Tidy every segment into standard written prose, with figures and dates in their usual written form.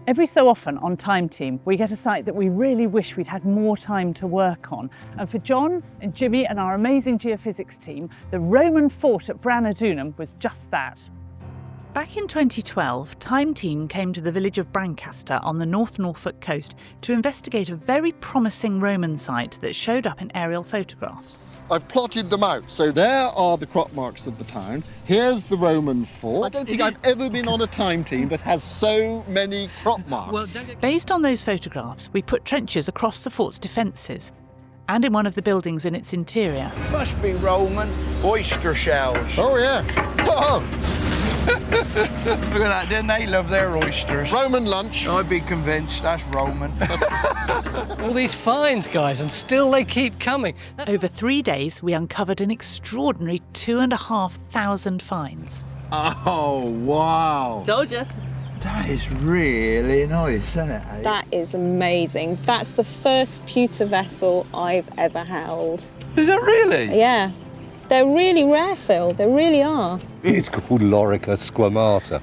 Every so often on Time Team, we get a site that we really wish we'd had more time to work on. And for John and Jimmy and our amazing geophysics team, the Roman fort at Branadunam was just that. Back in 2012, Time Team came to the village of Brancaster on the North Norfolk coast to investigate a very promising Roman site that showed up in aerial photographs. I've plotted them out. So there are the crop marks of the town. Here's the Roman fort. I don't think I've ever been on a Time Team that has so many crop marks. Based on those photographs, we put trenches across the fort's defences and in one of the buildings in its interior. Must be Roman oyster shells. Oh, yeah. Oh, Look at that, didn't they love their oysters? Roman lunch. I'd be convinced that's Roman. All these finds, guys, and still they keep coming. Over 3 days, we uncovered an extraordinary 2,500 finds. Oh, wow. Told you. That is really nice, isn't it? Eh? That is amazing. That's the first pewter vessel I've ever held. Is that really? Yeah. They're really rare, Phil. They really are. It's called Lorica squamata.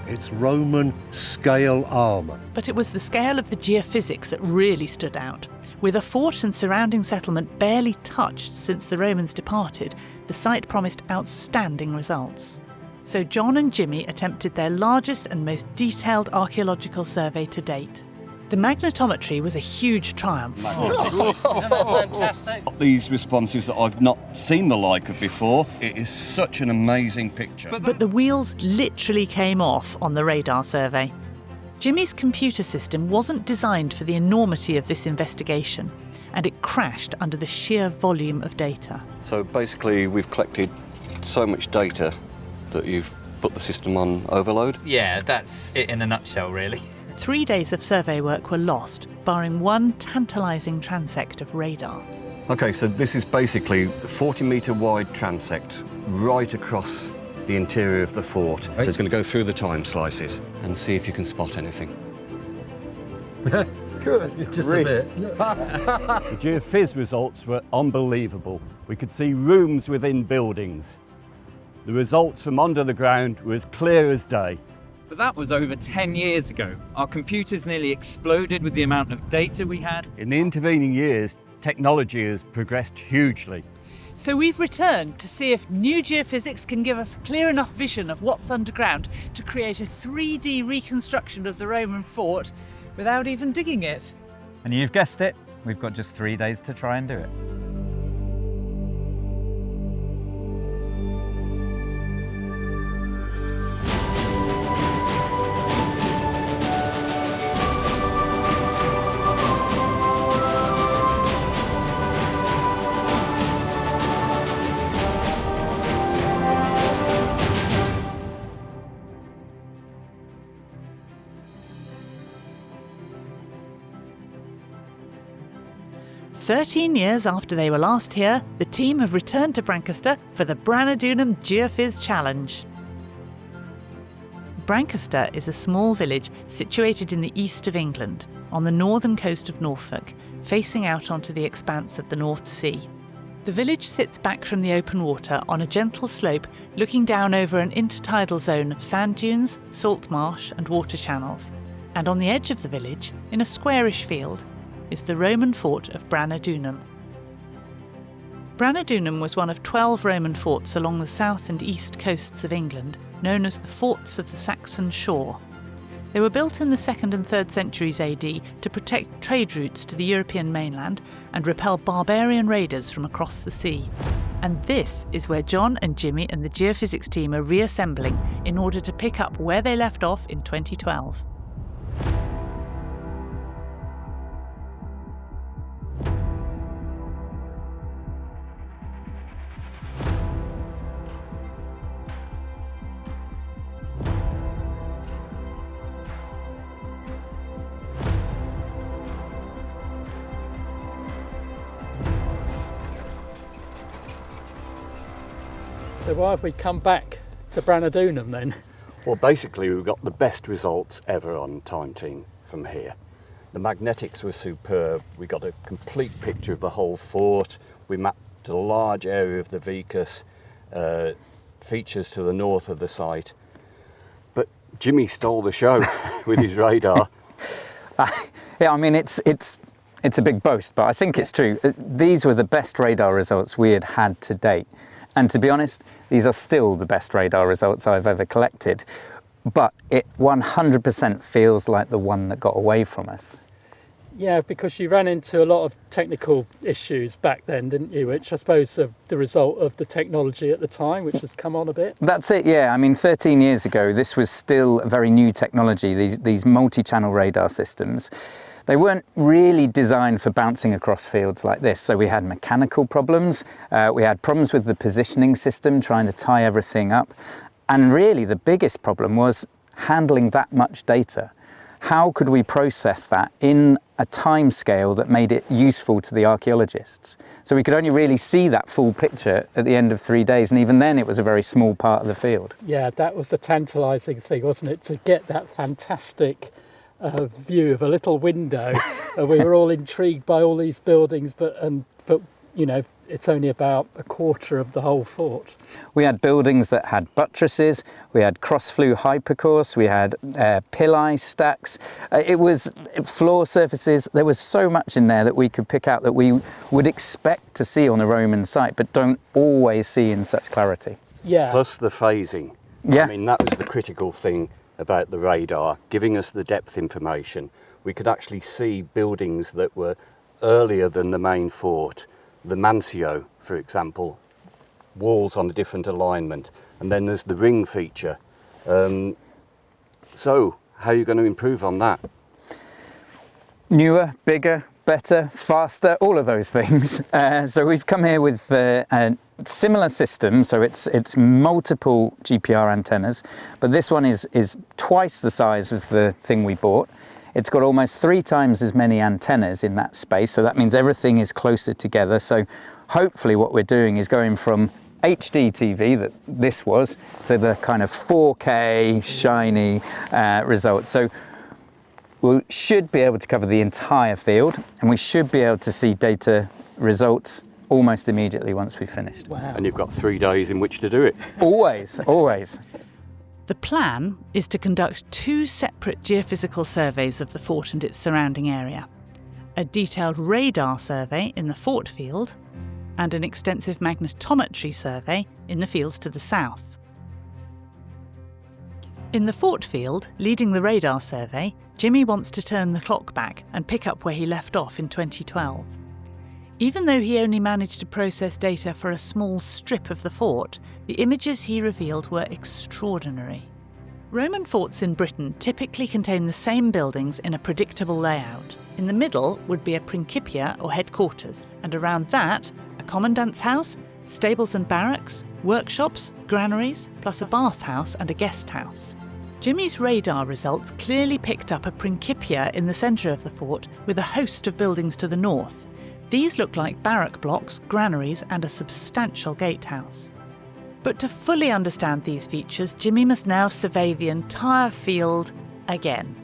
It's Roman scale armour. But it was the scale of the geophysics that really stood out. With a fort and surrounding settlement barely touched since the Romans departed, the site promised outstanding results. So John and Jimmy attempted their largest and most detailed archaeological survey to date. The magnetometry was a huge triumph. Isn't that fantastic? These responses that I've not seen the like of before. It is such an amazing picture. But the wheels literally came off on the radar survey. Jimmy's computer system wasn't designed for the enormity of this investigation, and it crashed under the sheer volume of data. So basically we've collected so much data that you've put the system on overload. Yeah, that's it in a nutshell, really. 3 days of survey work were lost, barring one tantalising transect of radar. Okay, so this is basically a 40-metre wide transect right across the interior of the fort. So it's going to go through the time slices and see if you can spot anything. Good. Just a bit. The Geofizz results were unbelievable. We could see rooms within buildings. The results from under the ground were as clear as day. But that was over 10 years ago. Our computers nearly exploded with the amount of data we had. In the intervening years, technology has progressed hugely. So we've returned to see if new geophysics can give us a clear enough vision of what's underground to create a 3D reconstruction of the Roman fort without even digging it. And you've guessed it, we've got just 3 days to try and do it. "13 years after they were last here, the team have returned to Brancaster for the Branadunam Geofizz Challenge. Brancaster is a small village situated in the east of England, on the northern coast of Norfolk, facing out onto the expanse of the North Sea. The village sits back from the open water on a gentle slope looking down over an intertidal zone of sand dunes, salt marsh and water channels. And on the edge of the village, in a squarish field, is the Roman fort of Branadunam. Branadunam was one of 12 Roman forts along the south and east coasts of England, known as the Forts of the Saxon Shore. They were built in the 2nd and 3rd centuries AD to protect trade routes to the European mainland and repel barbarian raiders from across the sea. And this is where John and Jimmy and the geophysics team are reassembling in order to pick up where they left off in 2012. So why have we come back to Branadunam then? Well, basically we've got the best results ever on Time Team from here. The magnetics were superb. We got a complete picture of the whole fort. We mapped a large area of the Vicus, features to the north of the site. But Jimmy stole the show with his radar. Yeah, I mean, it's a big boast, but I think it's true. These were the best radar results we had to date. And to be honest, these are still the best radar results I've ever collected. But it 100% feels like the one that got away from us. Yeah, because you ran into a lot of technical issues back then, didn't you? Which I suppose are the result of the technology at the time, which has come on a bit. That's it, yeah. I mean, 13 years ago, this was still a very new technology, these multi-channel radar systems. They weren't really designed for bouncing across fields like this. So we had mechanical problems, we had problems with the positioning system, trying to tie everything up. And really the biggest problem was handling that much data. How could we process that in a time scale that made it useful to the archaeologists? So we could only really see that full picture at the end of 3 days, and even then it was a very small part of the field. Yeah, that was the tantalising thing, wasn't it? To get that fantastic view of a little window. We were all intrigued by all these buildings, but you know, it's only about a quarter of the whole fort. We had buildings that had buttresses, we had cross-flue hypercourse, we had pillar stacks, it was floor surfaces. There was so much in there that we could pick out that we would expect to see on a Roman site, but don't always see in such clarity. Yeah. Plus the phasing. Yeah. I mean, that was the critical thing about the radar, giving us the depth information. We could actually see buildings that were earlier than the main fort. The Mancio, for example, walls on a different alignment, and then there's the ring feature. So, how are you going to improve on that? Newer, bigger, better, faster, all of those things. So we've come here with a similar system, so it's multiple GPR antennas, but this one is twice the size of the thing we bought. It's got almost 3 times as many antennas in that space, so that means everything is closer together. So hopefully what we're doing is going from HD TV, that this was, to the kind of 4K shiny results. So we should be able to cover the entire field, and we should be able to see data results almost immediately once we've finished. Wow. And you've got 3 days in which to do it. Always, always. The plan is to conduct 2 separate geophysical surveys of the fort and its surrounding area. A detailed radar survey in the fort field and an extensive magnetometry survey in the fields to the south. In the fort field, leading the radar survey, Jimmy wants to turn the clock back and pick up where he left off in 2012. Even though he only managed to process data for a small strip of the fort, the images he revealed were extraordinary. Roman forts in Britain typically contain the same buildings in a predictable layout. In the middle would be a principia or headquarters, and around that, a commandant's house, stables and barracks, workshops, granaries, plus a bathhouse and a guest house. Jimmy's radar results clearly picked up a principia in the centre of the fort with a host of buildings to the north. These look like barrack blocks, granaries and a substantial gatehouse. But to fully understand these features, Jimmy must now survey the entire field again.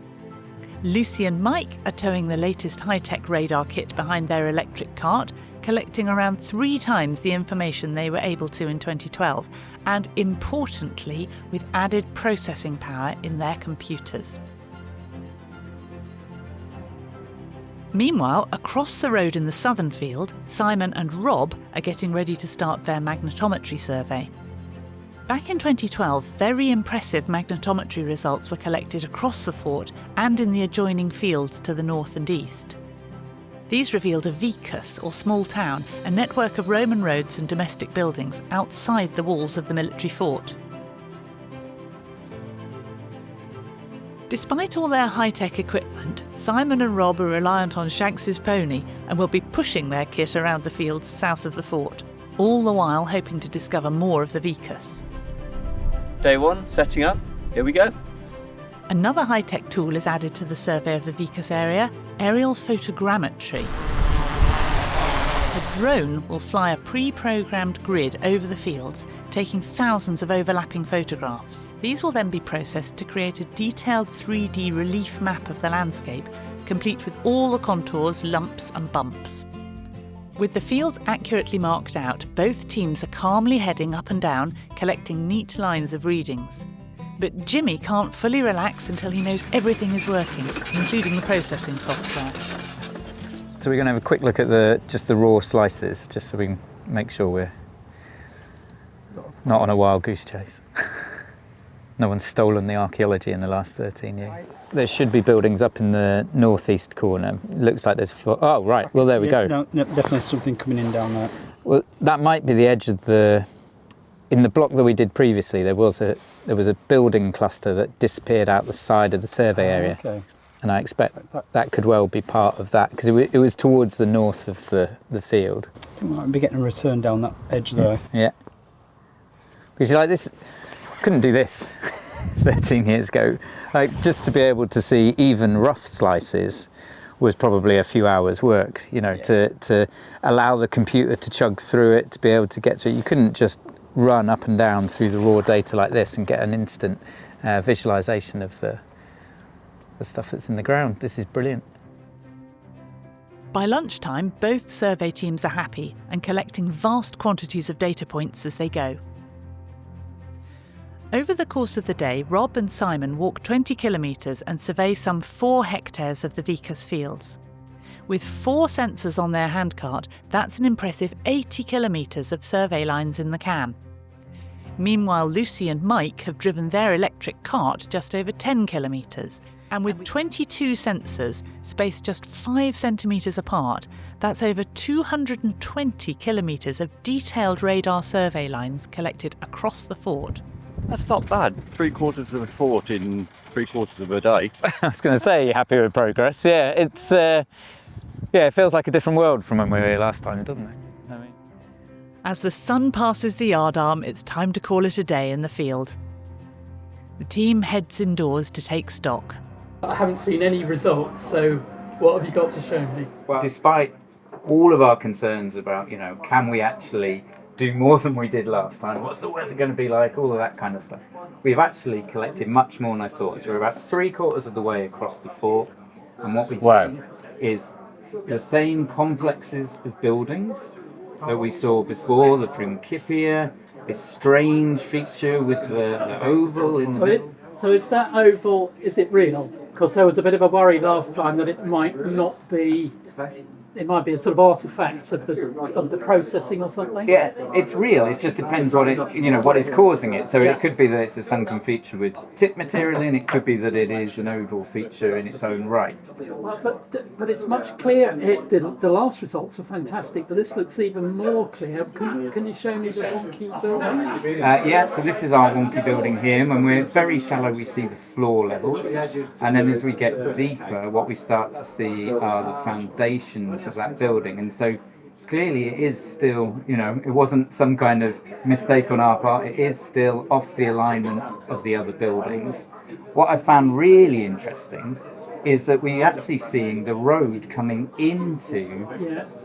Lucy and Mike are towing the latest high-tech radar kit behind their electric cart, collecting around 3 times the information they were able to in 2012, and importantly, with added processing power in their computers. Meanwhile, across the road in the southern field, Simon and Rob are getting ready to start their magnetometry survey. Back in 2012, very impressive magnetometry results were collected across the fort and in the adjoining fields to the north and east. These revealed a vicus, or small town, a network of Roman roads and domestic buildings outside the walls of the military fort. Despite all their high-tech equipment, Simon and Rob are reliant on Shanks's pony and will be pushing their kit around the fields south of the fort, all the while hoping to discover more of the vicus. Day 1, setting up. Here we go. Another high-tech tool is added to the survey of the vicus area, aerial photogrammetry. A drone will fly a pre-programmed grid over the fields, taking thousands of overlapping photographs. These will then be processed to create a detailed 3D relief map of the landscape, complete with all the contours, lumps and bumps. With the fields accurately marked out, both teams are calmly heading up and down, collecting neat lines of readings. But Jimmy can't fully relax until he knows everything is working, including the processing software. So we're going to have a quick look at just the raw slices, just so we can make sure we're not on a wild goose chase. No one's stolen the archaeology in the last 13 years. There should be buildings up in the northeast corner. It looks like there's oh, right. Well, there we go. No, definitely something coming in down there. Well, that might be the edge of the... In the block that we did previously, there was a building cluster that disappeared out the side of the survey area. Okay. And I expect that could well be part of that, because it was towards the north of the field. We might be getting a return down that edge there. Yeah. Because like this, couldn't do this 13 years ago. Like, just to be able to see even rough slices was probably a few hours work, you know, to allow the computer to chug through it, to be able to get to it. You couldn't just run up and down through the raw data like this and get an instant visualization of the stuff that's in the ground. This is brilliant. By lunchtime, both survey teams are happy and collecting vast quantities of data points as they go. Over the course of the day, Rob and Simon walk 20 kilometres and survey some 4 hectares of the Geofizz fields. With 4 sensors on their handcart, that's an impressive 80 kilometres of survey lines in the can. Meanwhile, Lucy and Mike have driven their electric cart just over 10 kilometres, and with 22 sensors spaced just 5 centimetres apart, that's over 220 kilometres of detailed radar survey lines collected across the fort. That's not bad. 3/4 of a fort in 3/4 of a day. I was going to say, you're happy with progress. Yeah, it's it feels like a different world from when we were here last time, doesn't it? I mean... As the sun passes the yard arm, it's time to call it a day in the field. The team heads indoors to take stock. I haven't seen any results, so what have you got to show me? Well, despite all of our concerns about, you know, can we actually do more than we did last time? What's the weather going to be like? All of that kind of stuff. We've actually collected much more than I thought. So we're about 3/4 of the way across the fort, and what we see is the same complexes of buildings that we saw before, the Principia, this strange feature with the oval in the middle. So is that oval, is it real? Because there was a bit of a worry last time that it might not be, it might be a sort of artifact of the processing or something. Yeah, it's real. It just depends what what is causing it. So it could be that it's a sunken feature with tip material in. It could be that it is an oval feature in its own right. But it's much clearer. The last results were fantastic, but this looks even more clear. Can you show me the wonky building? Yeah. So this is our wonky building here. When we're very shallow, we see the floor levels, and then as we get deeper, what we start to see are the foundations of that building. And so clearly it is still, it wasn't some kind of mistake on our part. It is still off the alignment of the other buildings. What I found really interesting is that we're actually seeing the road coming into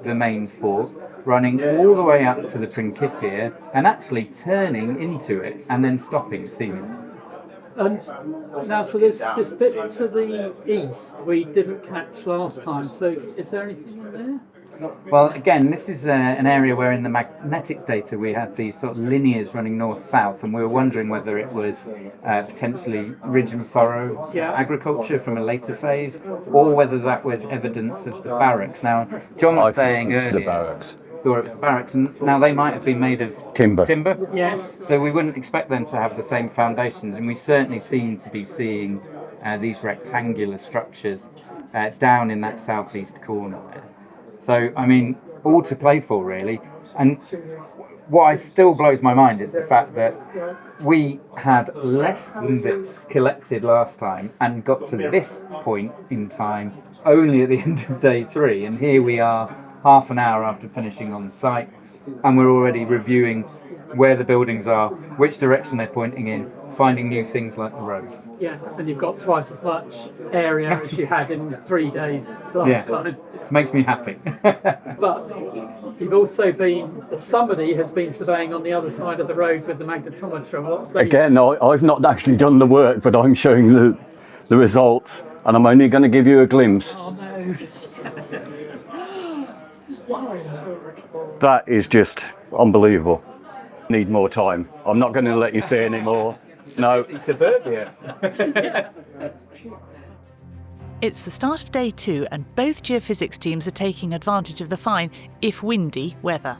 the main fort, running all the way up to the Principia and actually turning into it and then stopping seemingly. And now, so this bit to the east we didn't catch last time, so is there anything in there? Well, again, this is an area where in the magnetic data we had these sort of linears running north-south, and we were wondering whether it was potentially ridge and furrow agriculture from a later phase, or whether that was evidence of the barracks. Now, John was saying earlier... the barracks. Thought it was the barracks, and now they might have been made of timber. Yes. So we wouldn't expect them to have the same foundations, and we certainly seem to be seeing these rectangular structures down in that southeast corner there. So, I mean, all to play for, really. And what still blows my mind is the fact that we had less than this collected last time and got to this point in time only at the end of day 3, and here we are half an hour after finishing on site, and we're already reviewing where the buildings are, which direction they're pointing in, finding new things like the road. Yeah, and you've got twice as much area as you had in 3 days last time. It makes me happy. But you've also somebody has been surveying on the other side of the road with the magnetometer. Again, I've not actually done the work, but I'm showing the results, and I'm only going to give you a glimpse. Oh no. That is just unbelievable. Need more time. I'm not going to let you see any more. No. Suburbia. It's the start of day 2 and both geophysics teams are taking advantage of the fine, if windy, weather.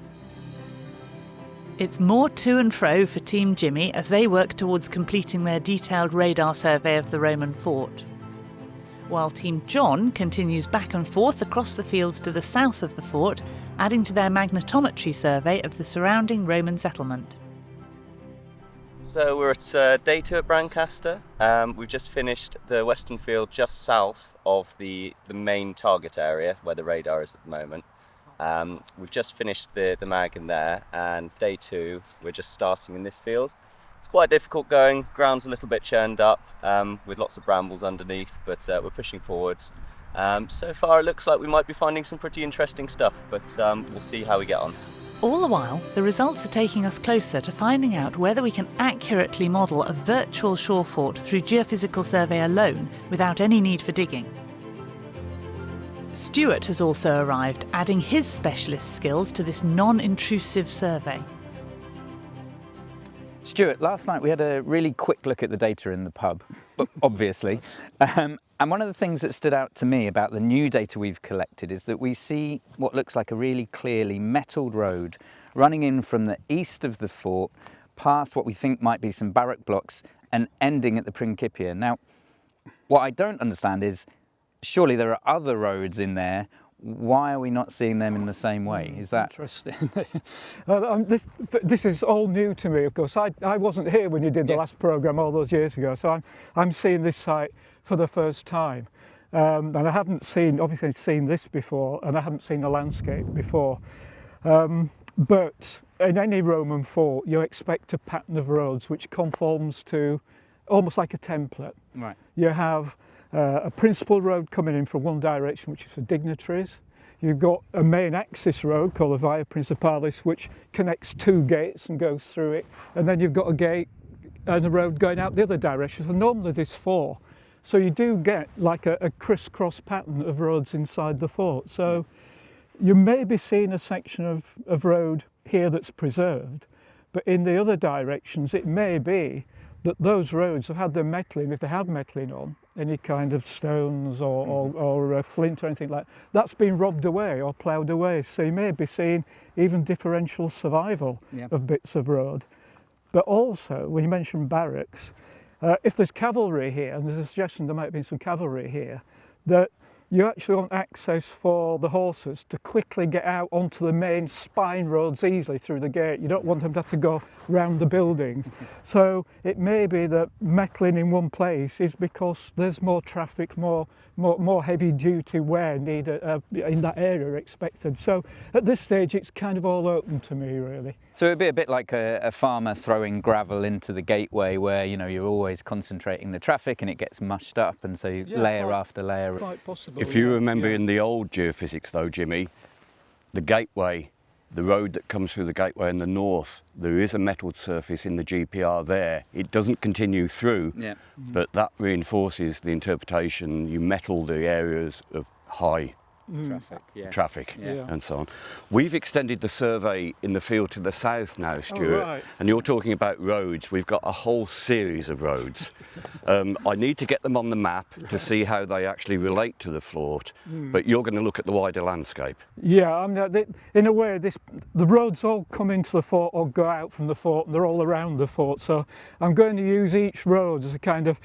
It's more to and fro for Team Jimmy as they work towards completing their detailed radar survey of the Roman fort, while Team John continues back and forth across the fields to the south of the fort, adding to their magnetometry survey of the surrounding Roman settlement. So we're at day 2 at Brancaster. We've just finished the western field just south of the main target area where the radar is at the moment. We've just finished the mag in there, and day 2 we're just starting in this field. It's quite difficult going, ground's a little bit churned up with lots of brambles underneath, but we're pushing forwards. So far it looks like we might be finding some pretty interesting stuff, but we'll see how we get on. All the while, the results are taking us closer to finding out whether we can accurately model a virtual shore fort through geophysical survey alone without any need for digging. Stewart has also arrived, adding his specialist skills to this non-intrusive survey. Stuart, last night we had a really quick look at the data in the pub, obviously. And one of the things that stood out to me about the new data we've collected is that we see what looks like a really clearly metalled road running in from the east of the fort, past what we think might be some barrack blocks and ending at the Principia. Now, what I don't understand is, surely there are other roads in there. Why are we not seeing them in the same way? Is that interesting? This is all new to me, of course. I wasn't here when you did the last programme all those years ago, so I'm seeing this site for the first time. And I haven't obviously seen this before, and I haven't seen the landscape before. But in any Roman fort, you expect a pattern of roads which conforms to almost like a template. Right. You have a principal road coming in from one direction, which is for dignitaries. You've got a main axis road called the Via Principalis, which connects 2 gates and goes through it. And then you've got a gate and a road going out the other direction. So normally there's 4. So you do get like a crisscross pattern of roads inside the fort. So you may be seeing a section of road here that's preserved, but in the other directions it may be that those roads have had their metalling, if they have metalling on, any kind of stones or flint or anything like that, that's been robbed away or ploughed away. So you may be seeing even differential survival of bits of road. But also, when you mentioned barracks, if there's cavalry here, and there's a suggestion there might be some cavalry here, that you actually want access for the horses to quickly get out onto the main spine roads easily through the gate. You don't want them to have to go round the building. So it may be that metalling in one place is because there's more traffic, more heavy duty wear needed in that area expected. So at this stage it's kind of all open to me, really. So it'd be a bit like a farmer throwing gravel into the gateway where, you know, you're always concentrating the traffic and it gets mushed up, and so layer after layer. Quite possible. If you remember in the old geophysics though, Jimmy, the gateway, the road that comes through the gateway in the north, there is a metalled surface in the GPR there. It doesn't continue through, but that reinforces the interpretation. You metal the areas of high traffic and so on. We've extended the survey in the field to the south now, Stuart, and you're talking about roads. We've got a whole series of roads. I need to get them on the map to see how they actually relate to the fort, but you're going to look at the wider landscape. Yeah, in a way, the roads all come into the fort or go out from the fort, and they're all around the fort. So I'm going to use each road as a kind of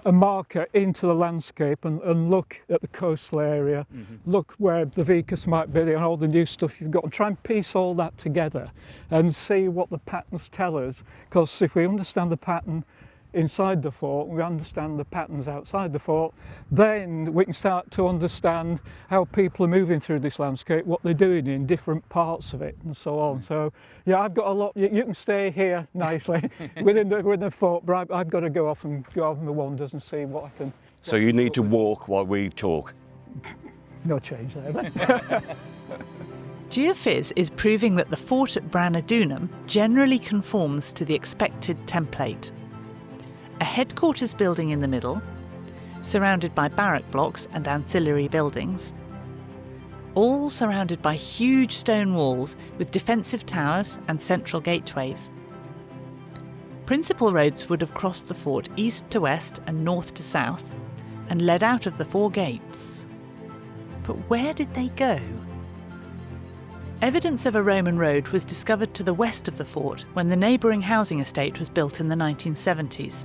a marker into the landscape and look at the coastal area, look where the Vicus might be and all the new stuff you've got, and try and piece all that together and see what the patterns tell us. Because if we understand the pattern inside the fort, we understand the patterns outside the fort, then we can start to understand how people are moving through this landscape, what they're doing in different parts of it and so on. So yeah, I've got a lot. You can stay here nicely within the fort, but I've got to go off and go on the wanders and see what I can. So you need to walk while we talk. No change there. Geofizz is proving that the fort at Branadunam generally conforms to the expected template. A headquarters building in the middle, surrounded by barrack blocks and ancillary buildings, all surrounded by huge stone walls with defensive towers and central gateways. Principal roads would have crossed the fort east to west and north to south and led out of the 4 gates. But where did they go? Evidence of a Roman road was discovered to the west of the fort when the neighbouring housing estate was built in the 1970s.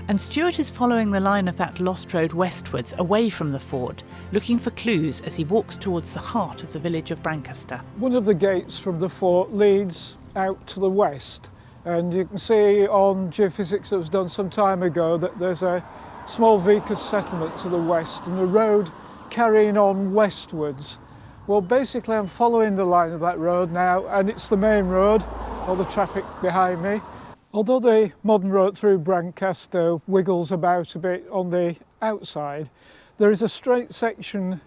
And Stewart is following the line of that lost road westwards, away from the fort, looking for clues as he walks towards the heart of the village of Brancaster. One of the gates from the fort leads out to the west, and you can see on geophysics that was done some time ago that there's a small Vicus settlement to the west and a road carrying on westwards. Well, basically I'm following the line of that road now, and it's the main road, all the traffic behind me. Although the modern road through Brancaster wiggles about a bit on the outside, there is a straight section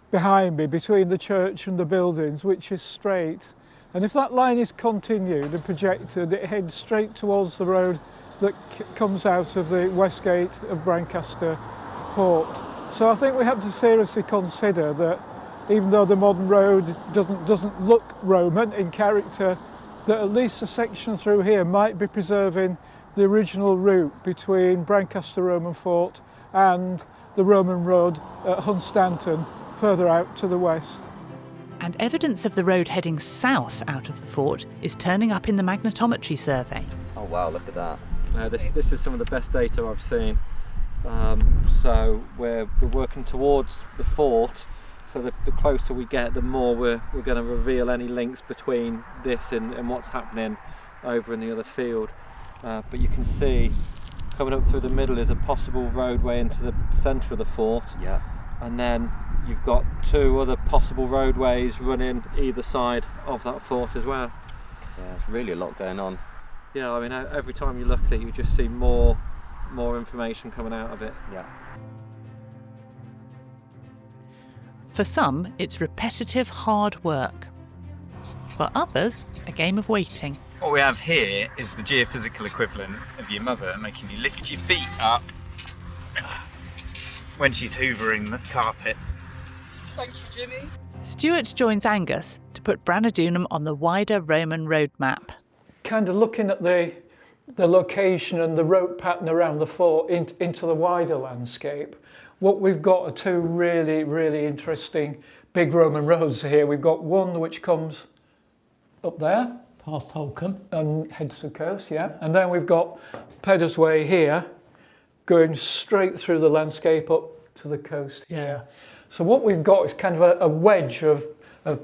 behind me between the church and the buildings which is straight. And if that line is continued and projected, it heads straight towards the road that comes out of the west gate of Brancaster Fort. So I think we have to seriously consider that even though the modern road doesn't look Roman in character, that at least a section through here might be preserving the original route between Brancaster Roman Fort and the Roman road at Hunstanton, further out to the west. And evidence of the road heading south out of the fort is turning up in the magnetometry survey. Oh wow, look at that. This is some of the best data I've seen. So we're working towards the fort. So the closer we get, the more we're going to reveal any links between this and what's happening over in the other field. But you can see coming up through the middle is a possible roadway into the centre of the fort. Yeah. And then you've got 2 other possible roadways running either side of that fort as well. Yeah, there's really a lot going on. Yeah, I mean, every time you look at it, you just see more information coming out of it. Yeah. For some, it's repetitive, hard work. For others, a game of waiting. What we have here is the geophysical equivalent of your mother making you lift your feet up when she's hoovering the carpet. Thank you, Jimmy. Stewart joins Angus to put Branadunam on the wider Roman road map. Kind of looking at the location and the road pattern around the fort into the wider landscape, what we've got are 2 really, really interesting big Roman roads here. We've got one which comes up there, past Holcombe, and heads to the coast, yeah. And then we've got Pedder's Way here, going straight through the landscape up to the coast here. So what we've got is kind of a wedge of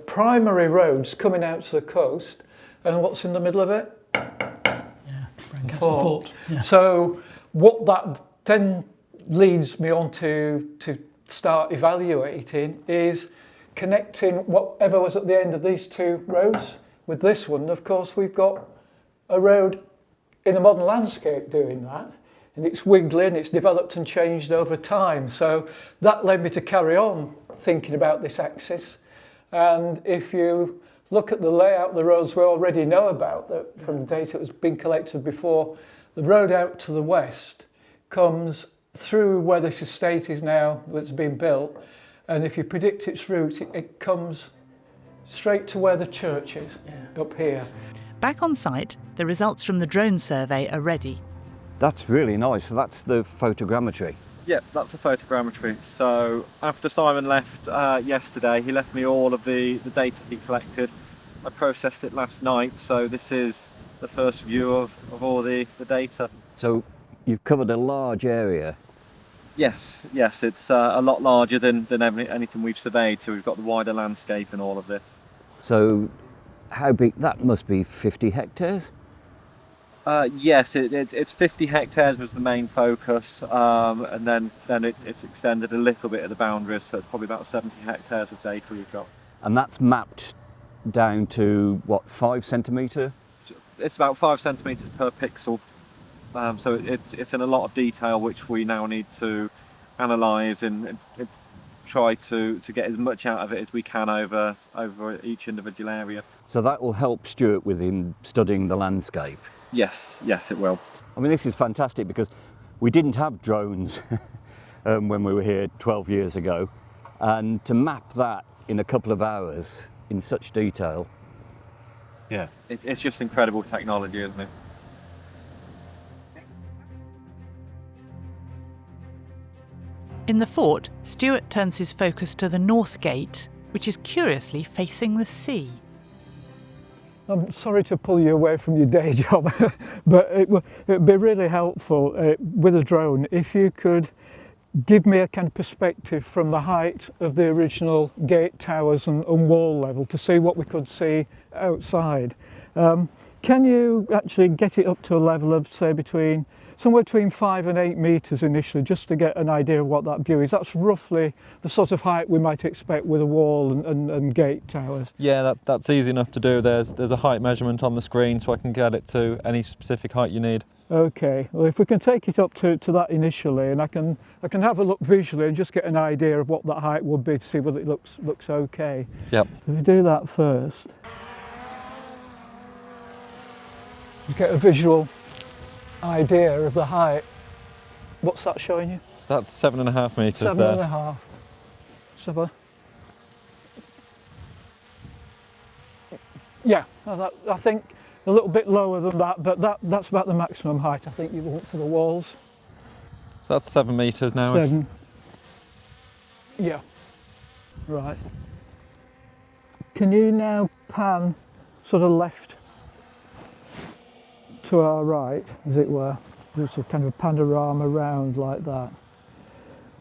primary roads coming out to the coast, and what's in the middle of it? Brancaster Fort. Yeah. So what that then leads me on to start evaluating is connecting whatever was at the end of these 2 roads with this one. Of course, we've got a road in the modern landscape doing that, and it's wiggling, it's developed and changed over time. So that led me to carry on thinking about this axis. And if you look at the layout of the roads we already know about, that from the data that has been collected before, the road out to the west comes through where this estate is now that's been built, and if you predict its route, it comes straight to where the church is, up here. Back on site, the results from the drone survey are ready. That's really nice. So that's the photogrammetry. Yeah, that's the photogrammetry. So after Simon left yesterday, he left me all of the data he collected. I processed it last night, so this is the first view of all the data. So you've covered a large area. Yes, it's a lot larger than anything we've surveyed, so we've got the wider landscape and all of this. So how big? That must be 50 hectares? Yes, it's 50 hectares was the main focus, and then it's extended a little bit at the boundaries, so it's probably about 70 hectares of data we've got. And that's mapped down to, what, 5 centimetre? It's about 5 centimetres per pixel. So it's in a lot of detail which we now need to analyse and try to get as much out of it as we can over each individual area. So that will help Stewart with him studying the landscape? Yes, it will. I mean, this is fantastic because we didn't have drones when we were here 12 years ago, and to map that in a couple of hours in such detail. Yeah. It's just incredible technology, isn't it? In the fort, Stewart turns his focus to the north gate, which is curiously facing the sea. I'm sorry to pull you away from your day job, but it would be really helpful with a drone if you could give me a kind of perspective from the height of the original gate towers and wall level to see what we could see outside. Can you actually get it up to a level of, say, somewhere between 5 and 8 metres initially, just to get an idea of what that view is? That's roughly the sort of height we might expect with a wall and gate towers. Yeah, that's easy enough to do. There's a height measurement on the screen, so I can get it to any specific height you need. Okay, well, if we can take it up to that initially, and I can have a look visually and just get an idea of what that height would be to see whether it looks okay. Yep. If we do that first, you get a visual idea of the height. What's that showing you? So that's 7.5 metres there. 7.5. So yeah, I think a little bit lower than that, but that's about the maximum height I think you want for the walls. So that's 7 metres now. 7. Yeah. Right. Can you now pan sort of left to our right, as it were? Just a kind of panorama round like that.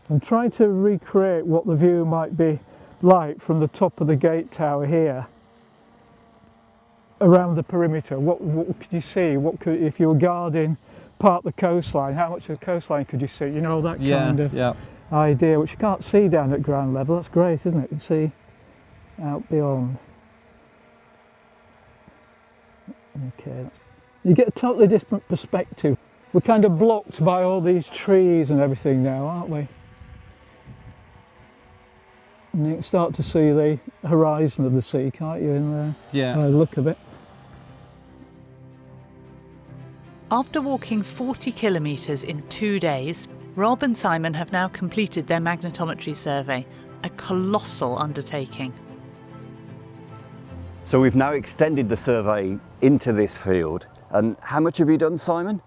And try to recreate what the view might be like from the top of the gate tower here around the perimeter. What could you see? If you were guarding part of the coastline, how much of the coastline could you see? You know, that kind of idea, which you can't see down at ground level. That's great, isn't it? You see out beyond. Okay, you get a totally different perspective. We're kind of blocked by all these trees and everything now, aren't we? And you can start to see the horizon of the sea, can't you, in there? Yeah. By the look of it. After walking 40 kilometres in 2 days, Rob and Simon have now completed their magnetometry survey, a colossal undertaking. So we've now extended the survey into this field. And how much have you done, Simon?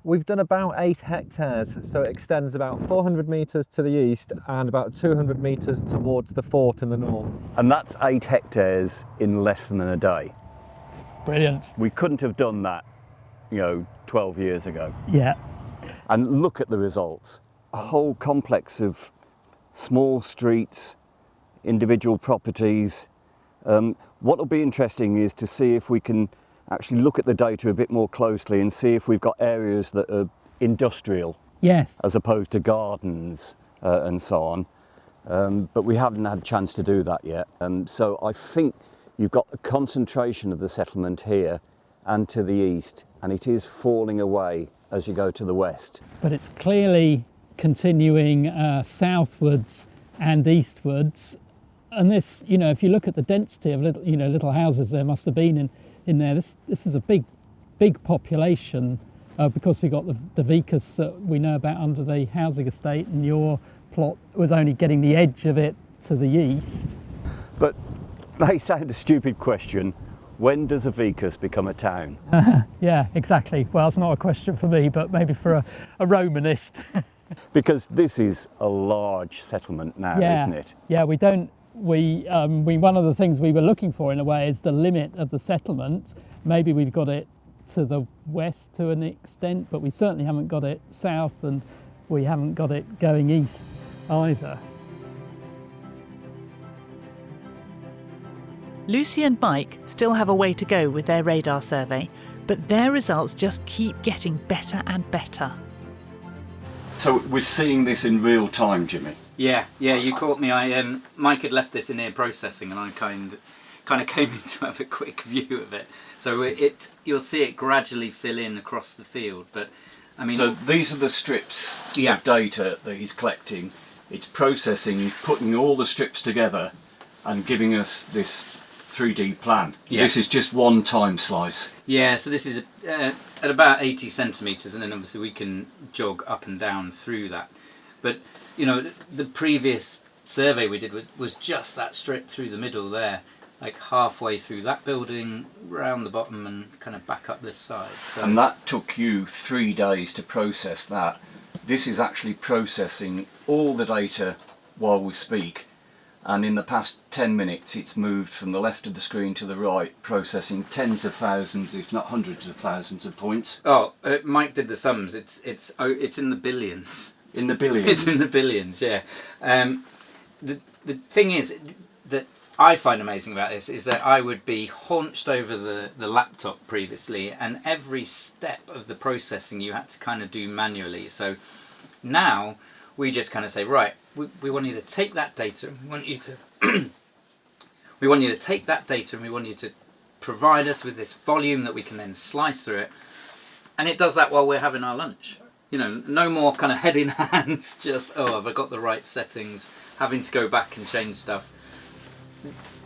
We've done about 8 hectares, so it extends about 400 metres to the east and about 200 metres towards the fort in the north. And that's 8 hectares in less than a day. Brilliant. We couldn't have done that, 12 years ago. Yeah. And look at the results. A whole complex of small streets, individual properties. What will be interesting is to see if we can actually look at the data a bit more closely and see if we've got areas that are industrial, yes, as opposed to gardens and so on. But we haven't had a chance to do that yet. So I think you've got a concentration of the settlement here and to the east, and it is falling away as you go to the west. But it's clearly continuing southwards and eastwards. And this, if you look at the density of little houses there must have been in there, this is a big population because we got the vicus that we know about under the housing estate, and your plot was only getting the edge of it to the east. But may sound a stupid question, when does a vicus become a town? Yeah, exactly. Well, it's not a question for me, but maybe for a Romanist. Because this is a large settlement now, isn't it? Yeah, one of the things we were looking for in a way is the limit of the settlement. Maybe we've got it to the west to an extent, but we certainly haven't got it south, and we haven't got it going east either. Lucy and Mike still have a way to go with their radar survey, but their results just keep getting better and better. So we're seeing this in real time, Jimmy? Yeah, you caught me. Mike had left this in here processing, and I kind of came in to have a quick view of it. So you'll see it gradually fill in across the field. But I mean, so these are the strips of data that he's collecting. It's processing, putting all the strips together, and giving us this 3D plan. Yeah. This is just one time slice. Yeah, so this is at about 80 centimetres, and then obviously we can jog up and down through that. But the previous survey we did was just that strip through the middle there, like halfway through that building, round the bottom, and kind of back up this side. So, and that took you 3 days to process that. This is actually processing all the data while we speak, and in the past 10 minutes it's moved from the left of the screen to the right, processing tens of thousands, if not hundreds of thousands of points. Oh, Mike did the sums. It's in the billions. In the billions? It's in the billions, yeah. The thing is that I find amazing about this is that I would be haunched over the laptop previously, and every step of the processing you had to kind of do manually. So now we just kind of say, right, we want you to take that data, we want you to we want you to take that data and we want you to provide us with this volume that we can then slice through it, and it does that while we're having our lunch. You know, no more kind of head in hands, just, oh, have I got the right settings, having to go back and change stuff.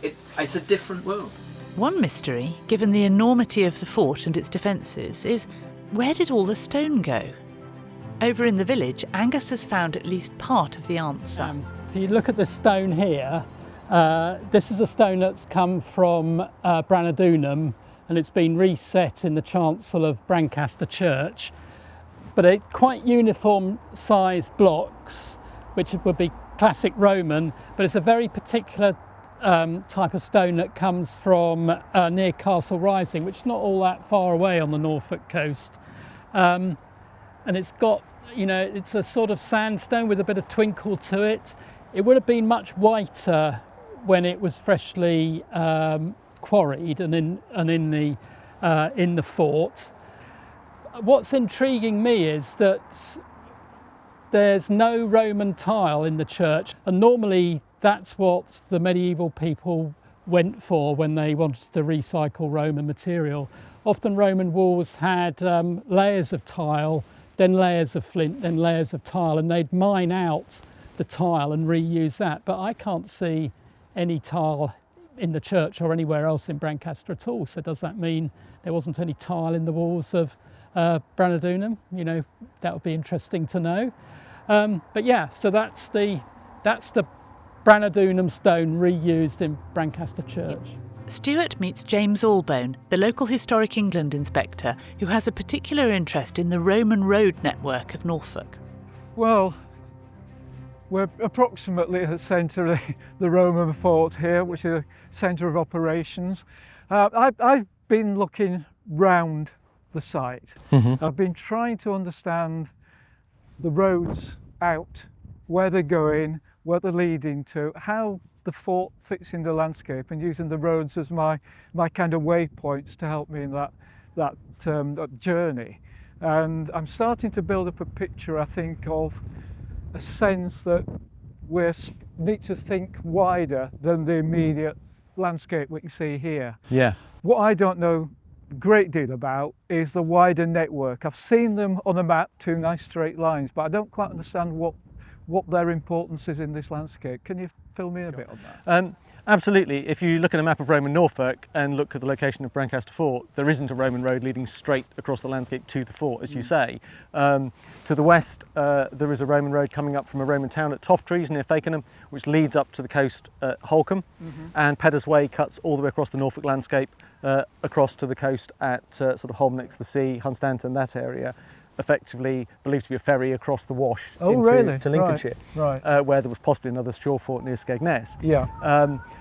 It's a different world. One mystery, given the enormity of the fort and its defences, is where did all the stone go? Over in the village, Angus has found at least part of the answer. If you look at the stone here, this is a stone that's come from Branadunam, and it's been reset in the chancel of Brancaster Church. But it's quite uniform sized blocks, which would be classic Roman, but it's a very particular type of stone that comes from near Castle Rising, which is not all that far away on the Norfolk coast. And it's got, you know, it's a sort of sandstone with a bit of twinkle to it. It would have been much whiter when it was freshly quarried and in the fort. What's intriguing me is that there's no Roman tile in the church, and normally that's what the medieval people went for when they wanted to recycle Roman material. Often Roman walls had layers of tile, then layers of flint, then layers of tile, and they'd mine out the tile and reuse that. But I can't see any tile in the church or anywhere else in Brancaster at all. So does that mean there wasn't any tile in the walls of Branadunam? You know, that would be interesting to know. But yeah, so that's the Branadunam stone reused in Brancaster Church. Stewart meets James Albone, the local Historic England inspector, who has a particular interest in the Roman road network of Norfolk. Well, we're approximately at the centre of the Roman fort here, which is a centre of operations. I've been looking round the site. I've been trying to understand the roads out, where they're going, where they're leading to, how the fort fits in the landscape, and using the roads as my kind of waypoints to help me in that journey. And I'm starting to build up a picture, I think, of a sense that we need to think wider than the immediate landscape we can see here. Yeah. What I don't know a great deal about is the wider network. I've seen them on a map, two nice straight lines, but I don't quite understand what their importance is in this landscape. Can you fill me in a bit on that? Absolutely. If you look at a map of Roman Norfolk and look at the location of Brancaster Fort, there isn't a Roman road leading straight across the landscape to the fort, as you say. To the west, there is a Roman road coming up from a Roman town at Toftrees near Fakenham, which leads up to the coast at Holcombe, and Peddar's Way cuts all the way across the Norfolk landscape, across to the coast at sort of Holme next to the sea, Hunstanton, that area. Effectively believed to be a ferry across the Wash to Lincolnshire, right. Where there was possibly another shore fort near Skegness. Yeah.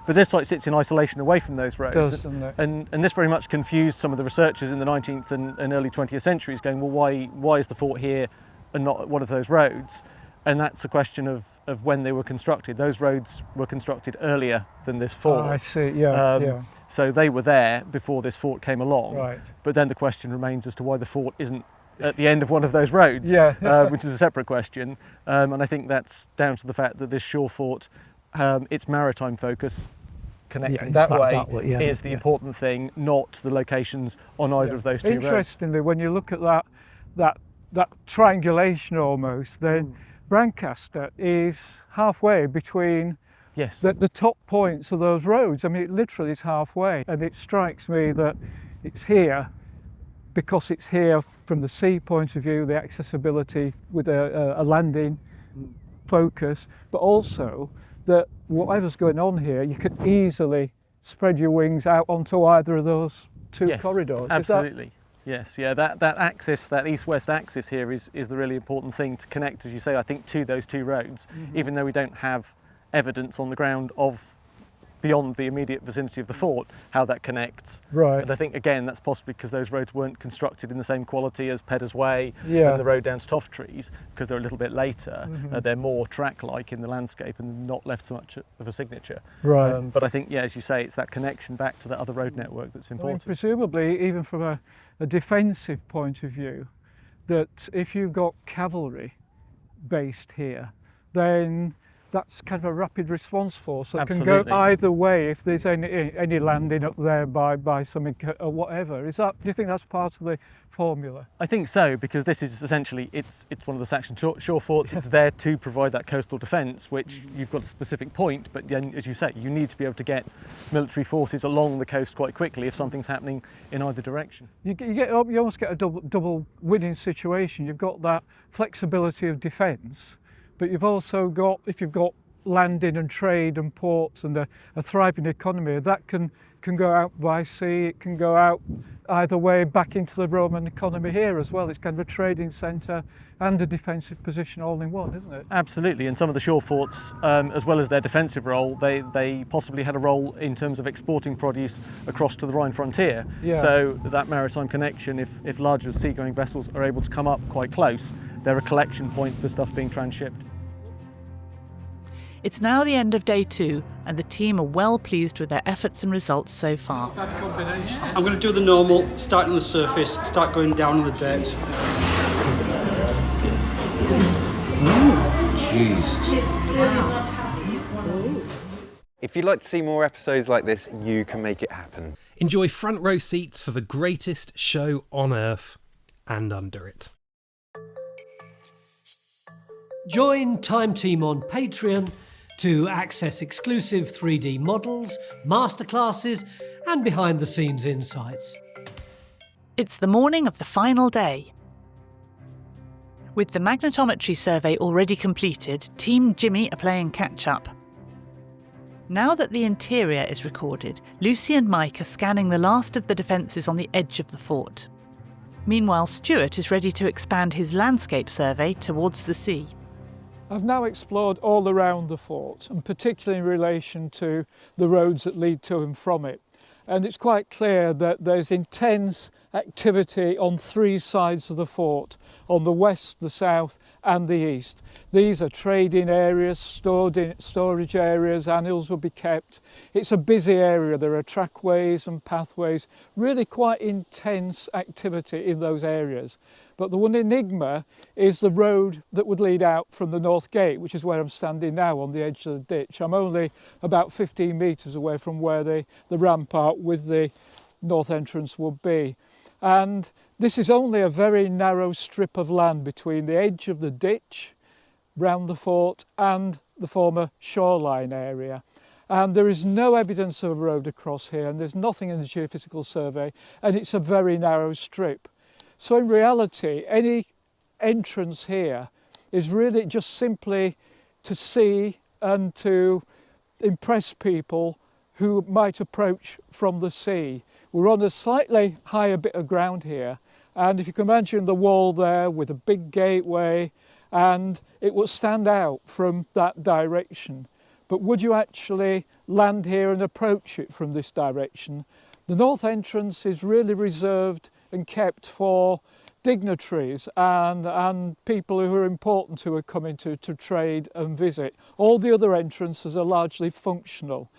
But this site sits in isolation away from those roads. It does, doesn't it? And this very much confused some of the researchers in the 19th and early 20th centuries, going, well, why is the fort here and not one of those roads? And that's a question of when they were constructed. Those roads were constructed earlier than this fort. Oh, I see, yeah. So they were there before this fort came along. Right. But then the question remains as to why the fort isn't at the end of one of those roads, which is a separate question. And I think that's down to the fact that this shore fort, its maritime focus, connecting that way is the important thing, not the locations on either of those two roads. Interestingly, when you look at that triangulation almost, then Brancaster is halfway between the top points of those roads. I mean, it literally is halfway, and it strikes me that it's here because it's here from the sea point of view, the accessibility with a landing focus, but also that whatever's going on here, you could easily spread your wings out onto either of those two corridors. Absolutely. Yes, yeah, that axis, that east-west axis here is the really important thing to connect, as you say, I think, to those two roads, even though we don't have evidence on the ground of beyond the immediate vicinity of the fort, how that connects. Right. And I think, again, that's possibly because those roads weren't constructed in the same quality as Pedder's Way Yeah. and the road down to Tofftrees, because they're a little bit later. They're more track-like in the landscape and not left so much of a signature. Right. But I think, yeah, as you say, it's that connection back to that other road network that's I mean, important. presumably, even from a defensive point of view, that if you've got cavalry based here, then that's kind of a rapid response force that can go either way if there's any landing up there by something or whatever. Do you think that's part of the formula? I think so, because this is essentially, it's one of the Saxon shore forts. It's there to provide that coastal defence, which you've got a specific point, but then, as you say, you need to be able to get military forces along the coast quite quickly if something's happening in either direction. You almost get a double winning situation. You've got that flexibility of defence, but you've also got, if you've got landing and trade and ports and a thriving economy, that can go out by sea, it can go out either way back into the Roman economy here as well. It's kind of a trading centre and a defensive position all in one, isn't it? Absolutely, and some of the shore forts, as well as their defensive role, they possibly had a role in terms of exporting produce across to the Rhine frontier. Yeah. So that maritime connection, if larger seagoing vessels are able to come up quite close, they're a collection point for stuff being transshipped. It's now the end of day 2, and the team are well pleased with their efforts and results so far. I'm going to do the normal, start on the surface, start going down on the deck. Jesus. If you'd like to see more episodes like this, you can make it happen. Enjoy front row seats for the greatest show on Earth and under it. Join Time Team on Patreon to access exclusive 3D models, masterclasses, and behind-the-scenes insights. It's the morning of the final day. With the magnetometry survey already completed, Team Jimmy are playing catch-up. Now that the interior is recorded, Lucy and Mike are scanning the last of the defences on the edge of the fort. Meanwhile, Stewart is ready to expand his landscape survey towards the sea. I've now explored all around the fort, and particularly in relation to the roads that lead to and from it. And it's quite clear that there's intense activity on 3 sides of the fort, on the west, the south and the east. These are trading areas, storage areas, annuals will be kept. It's a busy area, there are trackways and pathways, really quite intense activity in those areas. But the one enigma is the road that would lead out from the North Gate, which is where I'm standing now on the edge of the ditch. I'm only about 15 metres away from where the rampart with the north entrance would be. And this is only a very narrow strip of land between the edge of the ditch, round the fort, and the former shoreline area. And there is no evidence of a road across here, and there's nothing in the geophysical survey, and it's a very narrow strip. So in reality, any entrance here is really just simply to see and to impress people who might approach from the sea. We're on a slightly higher bit of ground here, and if you can imagine the wall there with a big gateway, and it will stand out from that direction. But would you actually land here and approach it from this direction? The north entrance is really reserved and kept for dignitaries and people who are important who are coming to trade and visit. All the other entrances are largely functional.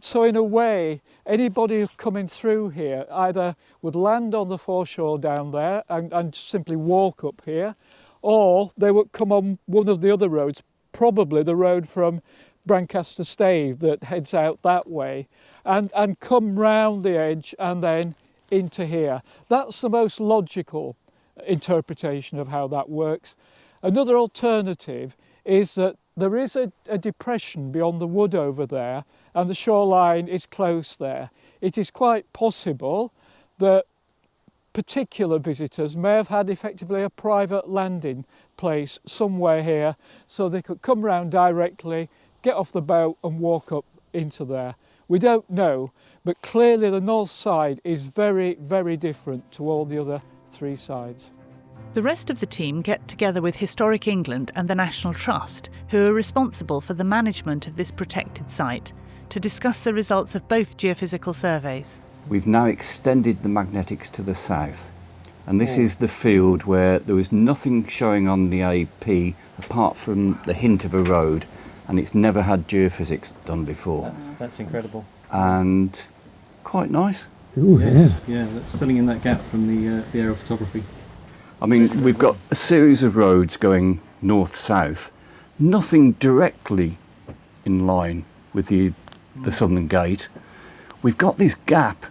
So in a way, anybody coming through here either would land on the foreshore down there and simply walk up here, or they would come on one of the other roads, probably the road from Brancaster Stave that heads out that way, and come round the edge and then into here. That's the most logical interpretation of how that works. Another alternative is that there is a depression beyond the wood over there, and the shoreline is close there. It is quite possible that particular visitors may have had effectively a private landing place somewhere here, so they could come round directly, get off the boat and walk up into there? We don't know, but clearly the north side is very, very different to all the other 3 sides. The rest of the team get together with Historic England and the National Trust, who are responsible for the management of this protected site, to discuss the results of both geophysical surveys. We've now extended the magnetics to the south, and this is the field where there was nothing showing on the AP apart from the hint of a road, and it's never had geophysics done before. That's incredible. And quite nice. Ooh, yeah. Yeah, that's filling in that gap from the aerial photography. I mean, we've got a series of roads going north-south, nothing directly in line with the southern gate. We've got this gap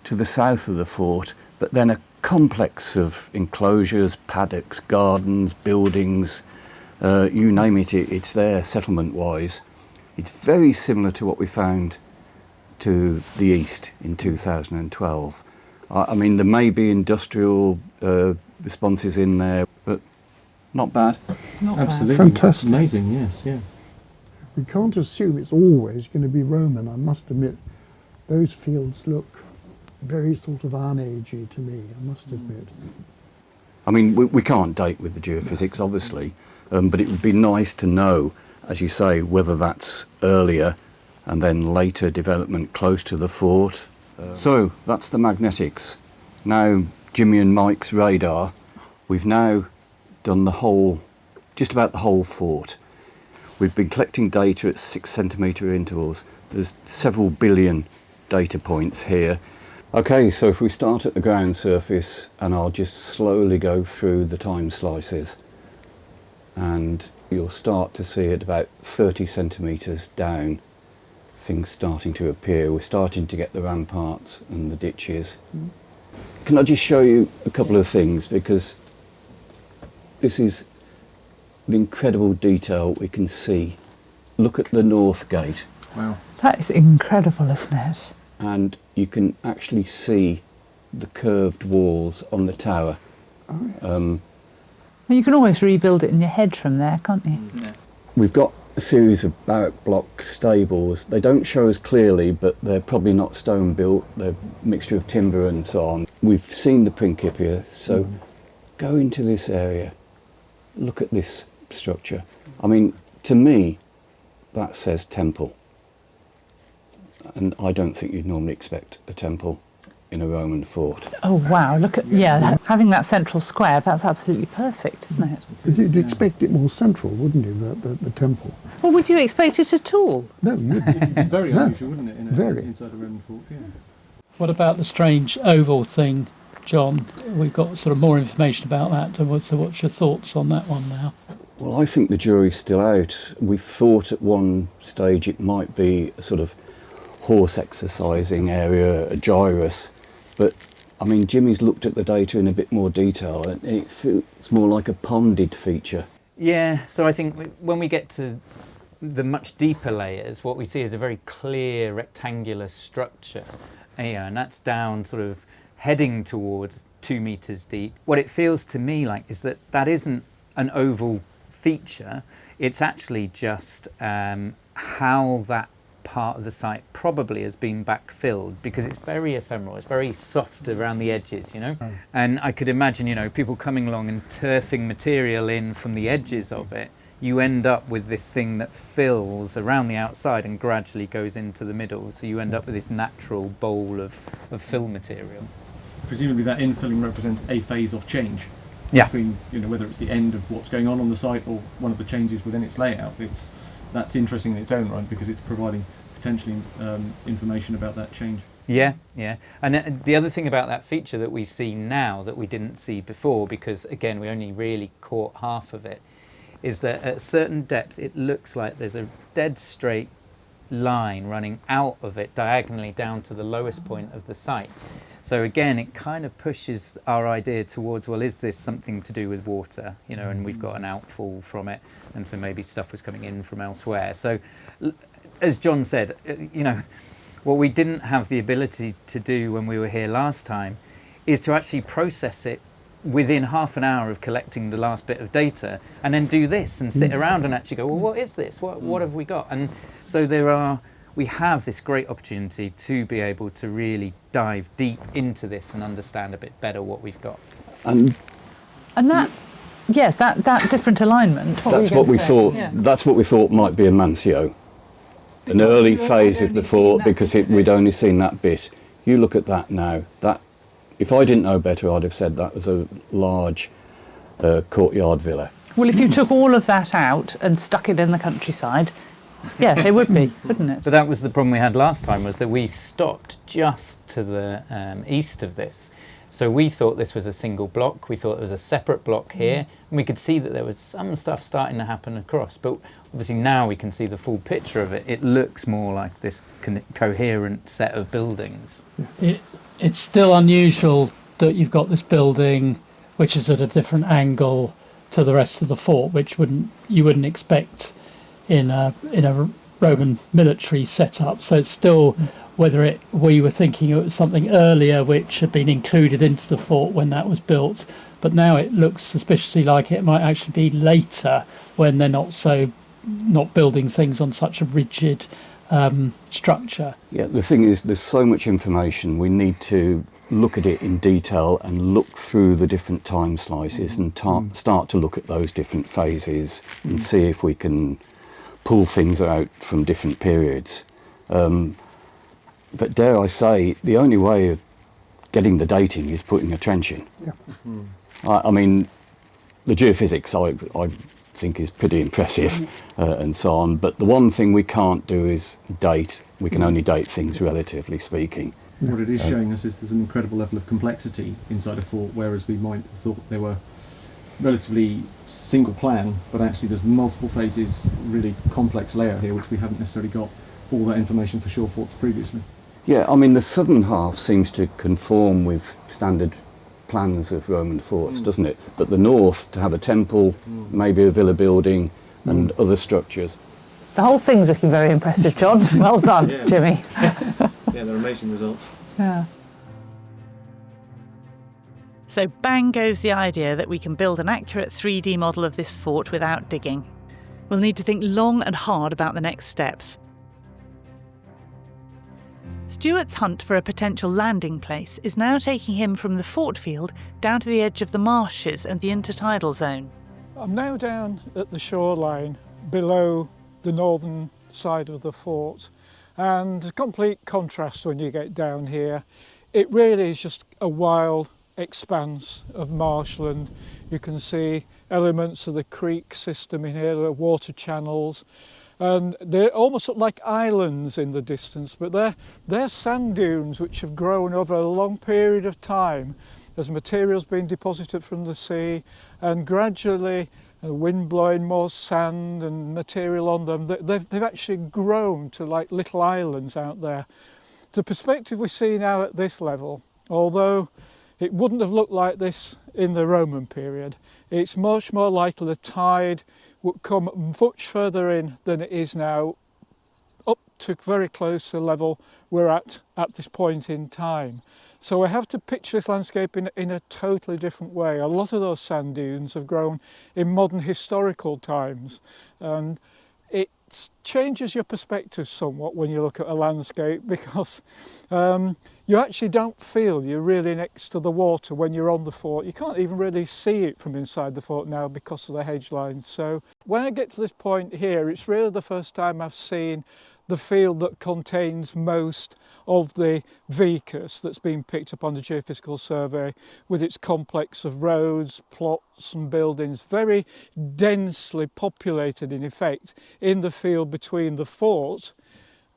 to the south of the fort, but then a complex of enclosures, paddocks, gardens, buildings, you name it, it's there settlement-wise. It's very similar to what we found to the east in 2012. I mean, there may be industrial responses in there, but not bad. Not absolutely. Fantastic. Amazing, yes, yeah. We can't assume it's always going to be Roman, I must admit. Those fields look very sort of Iron Agey to me, I must admit. I mean, we can't date with the geophysics, obviously, but it would be nice to know, as you say, whether that's earlier and then later development close to the fort. So that's the magnetics. Now Jimmy and Mike's radar. We've now done the whole, just about the whole fort. We've been collecting data at 6 centimetre intervals. There's several billion data points here. Okay, so if we start at the ground surface, and I'll just slowly go through the time slices, and you'll start to see at about 30 centimetres down things starting to appear. We're starting to get the ramparts and the ditches. Can I just show you a couple of things, because this is the incredible detail we can see. Look at the north gate. Wow. That is incredible, isn't it? And you can actually see the curved walls on the tower. Well, you can always rebuild it in your head from there, can't you? Yeah. We've got a series of barrack block stables. They don't show us clearly, but they're probably not stone built. They're a mixture of timber and so on. We've seen the Principia, so go into this area. Look at this structure. I mean, to me, that says temple. And I don't think you'd normally expect a temple in a Roman fort. Oh wow, look at, having that central square, that's absolutely perfect, isn't it? You'd expect it more central, wouldn't you, the temple? Well, would you expect it at all? No, you wouldn't. Very No. unusual, wouldn't it, inside a Roman fort? Yeah. What about the strange oval thing, John? We've got sort of more information about that. So what's your thoughts on that one now? Well, I think the jury's still out. We thought at one stage it might be a sort of horse exercising area, a gyrus, but I mean, Jimmy's looked at the data in a bit more detail, and it feels more like a ponded feature. Yeah, so I think when we get to the much deeper layers, what we see is a very clear rectangular structure, and that's down sort of heading towards 2 meters deep. What it feels to me like is that that isn't an oval feature, it's actually just how that part of the site probably has been backfilled, because it's very ephemeral, it's very soft around the edges, you know. And I could imagine, you know, people coming along and turfing material in from the edges of it. You end up with this thing that fills around the outside and gradually goes into the middle, so you end up with this natural bowl of fill material. Presumably that infilling represents a phase of change. Yeah. Between, you know, whether it's the end of what's going on the site or one of the changes within its layout. That's interesting in its own right, because it's providing potentially information about that change. Yeah, yeah. And the other thing about that feature that we see now that we didn't see before, because again we only really caught half of it, is that at a certain depth it looks like there's a dead straight line running out of it diagonally down to the lowest point of the site. So again, it kind of pushes our idea towards, well, is this something to do with water? You know, and we've got an outfall from it, and so maybe stuff was coming in from elsewhere. So, as John said, you know, what we didn't have the ability to do when we were here last time is to actually process it within half an hour of collecting the last bit of data, and then do this and sit around and actually go, well, what is this? What have we got? And so there are we have this great opportunity to be able to really dive deep into this and understand a bit better what we've got. And that, yes, that different alignment. That's what we thought. Yeah. That's what we thought might be a Mancio, an early phase of the fort, because we'd only seen that bit. You look at that now. That, if I didn't know better, I'd have said that was a large courtyard villa. Well, if you took all of that out and stuck it in the countryside, yeah, it would be, wouldn't it? But that was the problem we had last time, was that we stopped just to the east of this. So we thought this was a single block. We thought there was a separate block here, and we could see that there was some stuff starting to happen across. But obviously now we can see the full picture of it. It looks more like this coherent set of buildings. It's still unusual that you've got this building which is at a different angle to the rest of the fort, which you wouldn't expect in a Roman military setup. So it's still whether we were thinking it was something earlier which had been included into the fort when that was built, but now it looks suspiciously like it might actually be later when they're not building things on such a rigid structure. Yeah, the thing is, there's so much information. We need to look at it in detail and look through the different time slices and start to look at those different phases and see if we can pull things out from different periods. But dare I say, the only way of getting the dating is putting a trench in. Yeah. I mean, the geophysics I think is pretty impressive and so on, but the one thing we can't do is date. We can only date things relatively speaking. What it is showing us is there's an incredible level of complexity inside a fort, whereas we might have thought they were relatively single plan, but actually there's multiple phases, really complex layout here, which we haven't necessarily got all that information for shore forts previously. Yeah, I mean, the southern half seems to conform with standard plans of Roman forts, doesn't it? But the north, to have a temple, maybe a villa building, and other structures. The whole thing's looking very impressive, John. Well done, Jimmy. Yeah, they're amazing results. Yeah. So bang goes the idea that we can build an accurate 3D model of this fort without digging. We'll need to think long and hard about the next steps. Stewart's hunt for a potential landing place is now taking him from the fort field down to the edge of the marshes and the intertidal zone. I'm now down at the shoreline below the northern side of the fort, and a complete contrast when you get down here. It really is just a wild expanse of marshland. You can see elements of the creek system in here, the water channels, and they almost look like islands in the distance, but they're sand dunes which have grown over a long period of time as materials being deposited from the sea, and gradually the wind blowing more sand and material on them, they've actually grown to like little islands out there. The perspective we see now at this level, although it wouldn't have looked like this in the Roman period, it's much more likely the tide would come much further in than it is now, up to very close to the level we're at this point in time. So I have to picture this landscape in a totally different way. A lot of those sand dunes have grown in modern historical times, and it changes your perspective somewhat when you look at a landscape, because you actually don't feel you're really next to the water when you're on the fort. You can't even really see it from inside the fort now because of the hedge lines. So when I get to this point here, it's really the first time I've seen the field that contains most of the vicus that's been picked up on the geophysical survey, with its complex of roads, plots and buildings, very densely populated in effect in the field between the fort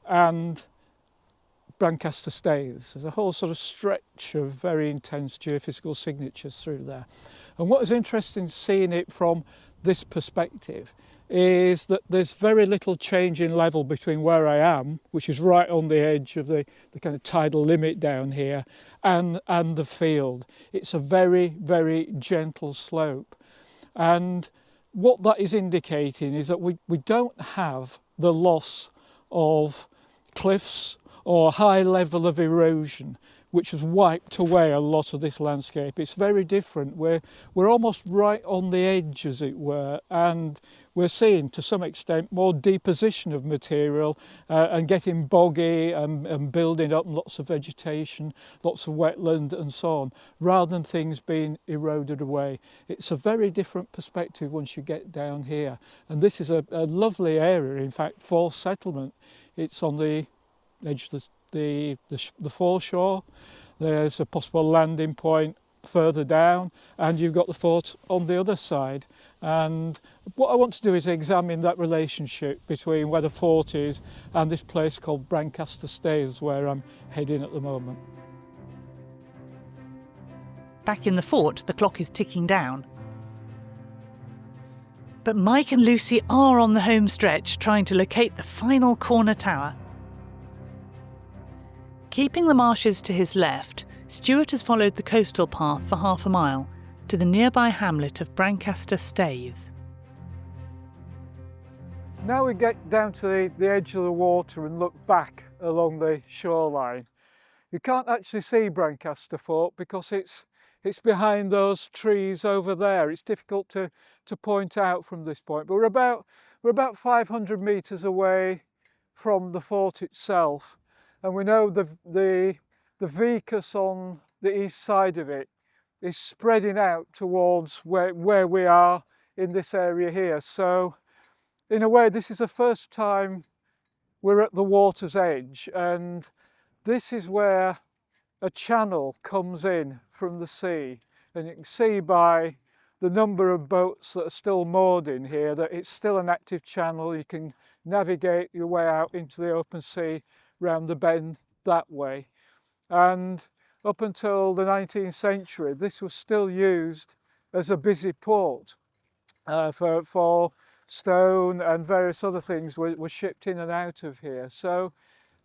and Brancaster Staithes. There's a whole sort of stretch of very intense geophysical signatures through there. And what is interesting seeing it from this perspective is that there's very little change in level between where I am, which is right on the edge of the kind of tidal limit down here, and the field. It's a very, very gentle slope. And what that is indicating is that we don't have the loss of cliffs or high level of erosion which has wiped away a lot of this landscape. It's very different. We're almost right on the edge, as it were, and we're seeing to some extent more deposition of material and getting boggy and building up lots of vegetation, lots of wetland and so on, rather than things being eroded away. It's a very different perspective once you get down here, and this is a lovely area, in fact, for settlement. It's on the edge of the foreshore. There's a possible landing point further down, and you've got the fort on the other side. And what I want to do is examine that relationship between where the fort is and this place called Brancaster Staithes, where I'm heading at the moment. Back in the fort, the clock is ticking down. But Mike and Lucy are on the home stretch, trying to locate the final corner tower. Keeping the marshes to his left, Stewart has followed the coastal path for half a mile to the nearby hamlet of Brancaster Staithes. Now we get down to the edge of the water and look back along the shoreline. You can't actually see Brancaster Fort because it's behind those trees over there. It's difficult to point out from this point, but we're about 500 metres away from the fort itself, and we know the vicus on the east side of it is spreading out towards where we are in this area here. So in a way, this is the first time we're at the water's edge, and this is where a channel comes in from the sea, and you can see by the number of boats that are still moored in here that it's still an active channel. You can navigate your way out into the open sea round the bend that way. And up until the 19th century, this was still used as a busy port for stone and various other things were shipped in and out of here. So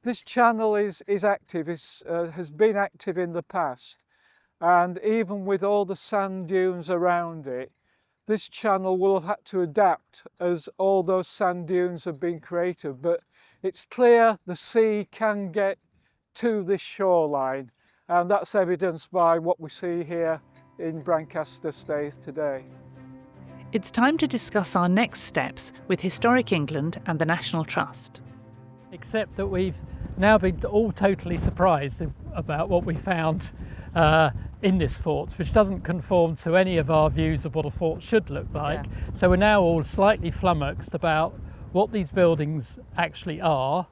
this channel is active, has been active in the past, and even with all the sand dunes around it, this channel will have had to adapt as all those sand dunes have been created. But it's clear the sea can get to this shoreline, and that's evidenced by what we see here in Brancaster Staithes today. It's time to discuss our next steps with Historic England and the National Trust. Except that we've now been all totally surprised about what we found in this fort, which doesn't conform to any of our views of what a fort should look like. Yeah. So we're now all slightly flummoxed about what these buildings actually are,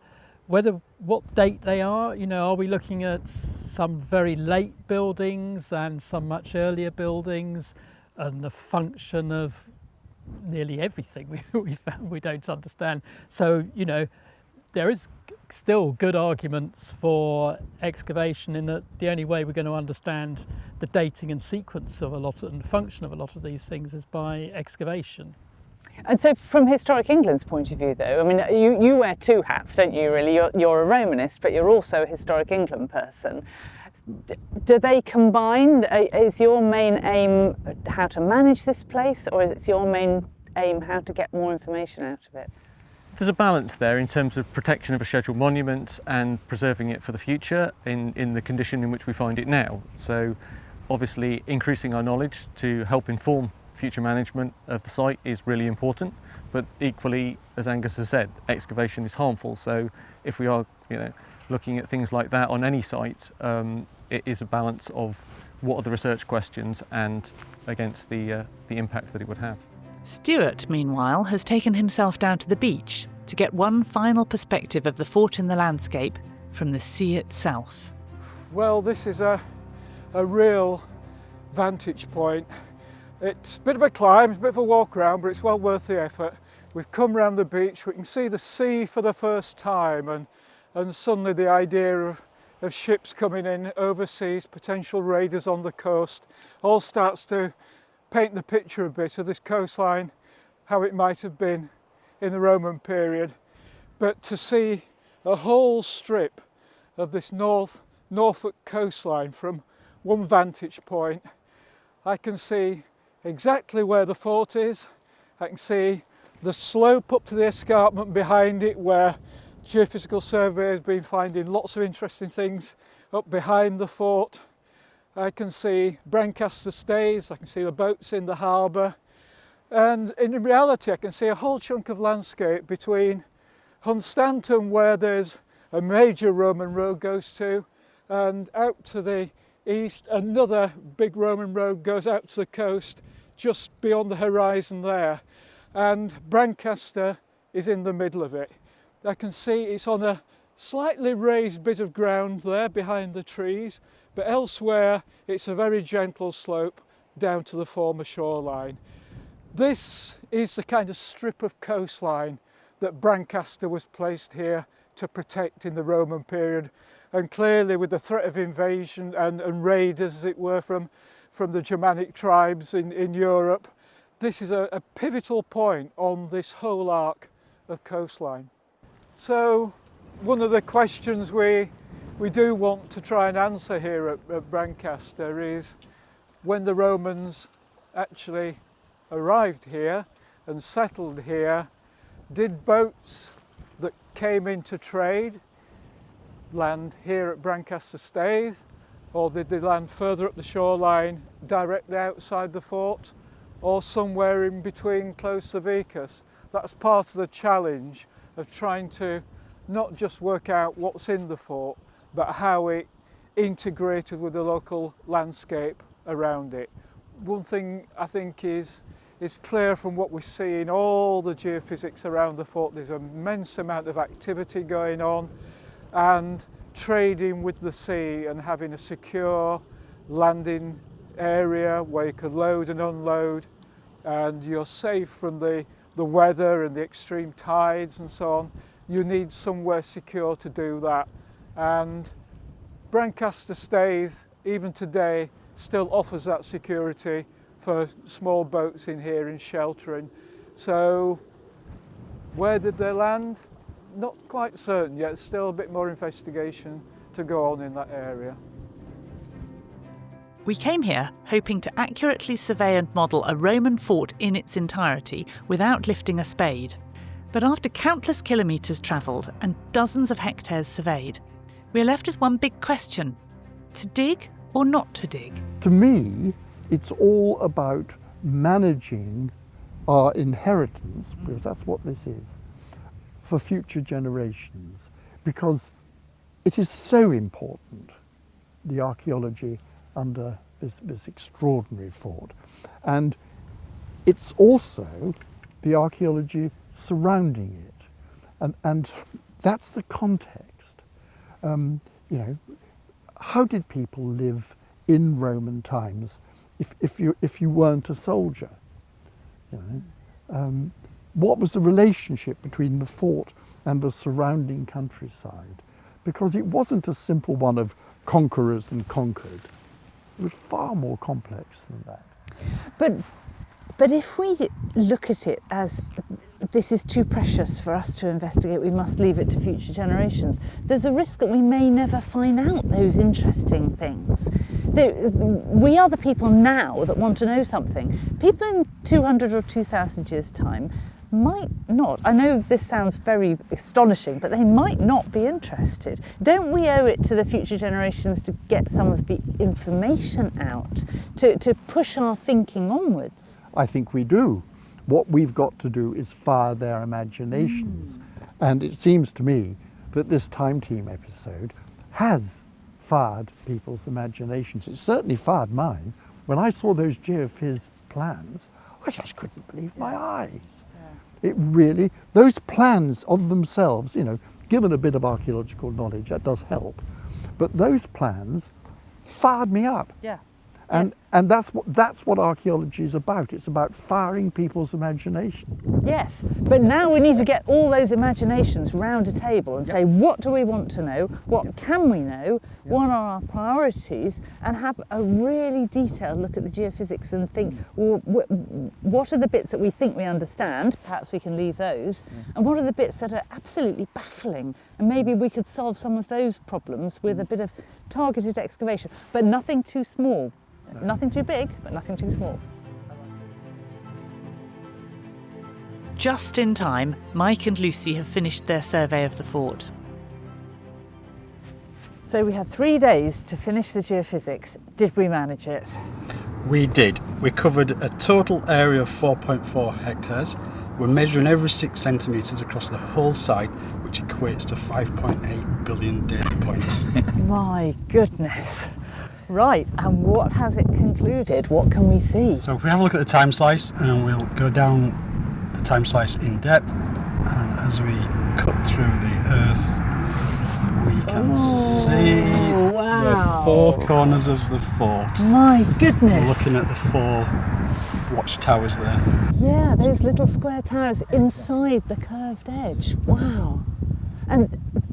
what date they are. You know, are we looking at some very late buildings and some much earlier buildings, and the function of nearly everything we found we don't understand. So, you know, there is still good arguments for excavation, in that the only way we're going to understand the dating and sequence of a lot and function of a lot of these things is by excavation. And so from Historic England's point of view, though, I mean, you wear two hats, don't you, really? You're a Romanist, but you're also a Historic England person. Do they combine? Is your main aim how to manage this place, or is your main aim how to get more information out of it? There's a balance there in terms of protection of a scheduled monument and preserving it for the future in the condition in which we find it now. So obviously increasing our knowledge to help inform future management of the site is really important, but equally, as Angus has said, excavation is harmful. So if we are, you know, looking at things like that on any site, it is a balance of what are the research questions and against the impact that it would have. Stewart, meanwhile, has taken himself down to the beach to get one final perspective of the fort in the landscape from the sea itself. Well, this is a real vantage point. It's a bit of a climb, it's a bit of a walk around, but it's well worth the effort. We've come round the beach, we can see the sea for the first time, and suddenly the idea of ships coming in overseas, potential raiders on the coast, all starts to paint the picture a bit of this coastline, how it might have been in the Roman period. But to see a whole strip of this Norfolk coastline from one vantage point, I can see exactly where the fort is. I can see the slope up to the escarpment behind it, where Geophysical Survey has been finding lots of interesting things up behind the fort. I can see Brancaster stays, I can see the boats in the harbour, and in reality I can see a whole chunk of landscape between Hunstanton, where there's a major Roman road goes to, and out to the east another big Roman road goes out to the coast just beyond the horizon there, and Brancaster is in the middle of it. I can see it's on a slightly raised bit of ground there behind the trees, but elsewhere it's a very gentle slope down to the former shoreline. This is the kind of strip of coastline that Brancaster was placed here to protect in the Roman period, and clearly with the threat of invasion and raiders, as it were, from the Germanic tribes in Europe, this is a pivotal point on this whole arc of coastline. So one of the questions we do want to try and answer here at Brancaster is, when the Romans actually arrived here and settled here, did boats that came into trade land here at Brancaster Staithe, or did they land further up the shoreline directly outside the fort, or somewhere in between close to Vicus? That's part of the challenge of trying to not just work out what's in the fort, but how it integrated with the local landscape around it. One thing I think is clear from what we see in all the geophysics around the fort. There's an immense amount of activity going on, and trading with the sea and having a secure landing area where you could load and unload, and you're safe from the weather and the extreme tides and so on. You need somewhere secure to do that, and Brancaster Staithe, even today, still offers that security for small boats in here in sheltering. So where did they land? Not quite certain yet. Still a bit more investigation to go on in that area. We came here hoping to accurately survey and model a Roman fort in its entirety without lifting a spade. But after countless kilometres travelled and dozens of hectares surveyed, we are left with one big question: to dig or not to dig? To me, it's all about managing our inheritance, because that's what this is, for future generations, because it is so important, the archaeology under this extraordinary fort. And it's also the archaeology surrounding it. And that's the context. You know, how did people live in Roman times if you weren't a soldier? You know? What was the relationship between the fort and the surrounding countryside? Because it wasn't a simple one of conquerors and conquered. It was far more complex than that. But if we look at it as this is too precious for us to investigate, we must leave it to future generations, there's a risk that we may never find out those interesting things. We are the people now that want to know something. People in 200 or 2,000 years' time might not. I know this sounds very astonishing, but they might not be interested. Don't we owe it to the future generations to get some of the information out, to push our thinking onwards? I think we do. What we've got to do is fire their imaginations. And it seems to me that this Time Team episode has fired people's imaginations. It certainly fired mine. When I saw those Geofizz plans, I just couldn't believe my eyes. It really, those plans of themselves, you know, given a bit of archaeological knowledge, that does help. But those plans fired me up. Yeah. And that's what archaeology is about. It's about firing people's imaginations. Yes, but now we need to get all those imaginations round a table and say, what do we want to know? What can we know? What are our priorities? And have a really detailed look at the geophysics and think, well, what are the bits that we think we understand? Perhaps we can leave those. And what are the bits that are absolutely baffling? And maybe we could solve some of those problems with a bit of targeted excavation, but nothing too small. Nothing too big, but nothing too small. Just in time, Mike and Lucy have finished their survey of the fort. So we had 3 days to finish the geophysics. Did we manage it? We did. We covered a total area of 4.4 hectares. We're measuring every 6 centimetres across the whole site, which equates to 5.8 billion data points. My goodness. Right, and what has it concluded? What can we see? So if we have a look at the time slice, and we'll go down the time slice in depth, and as we cut through the earth, we can see the 4 corners of the fort. My goodness. We're looking at the 4 watchtowers there. Yeah, those little square towers inside the curved edge. Wow.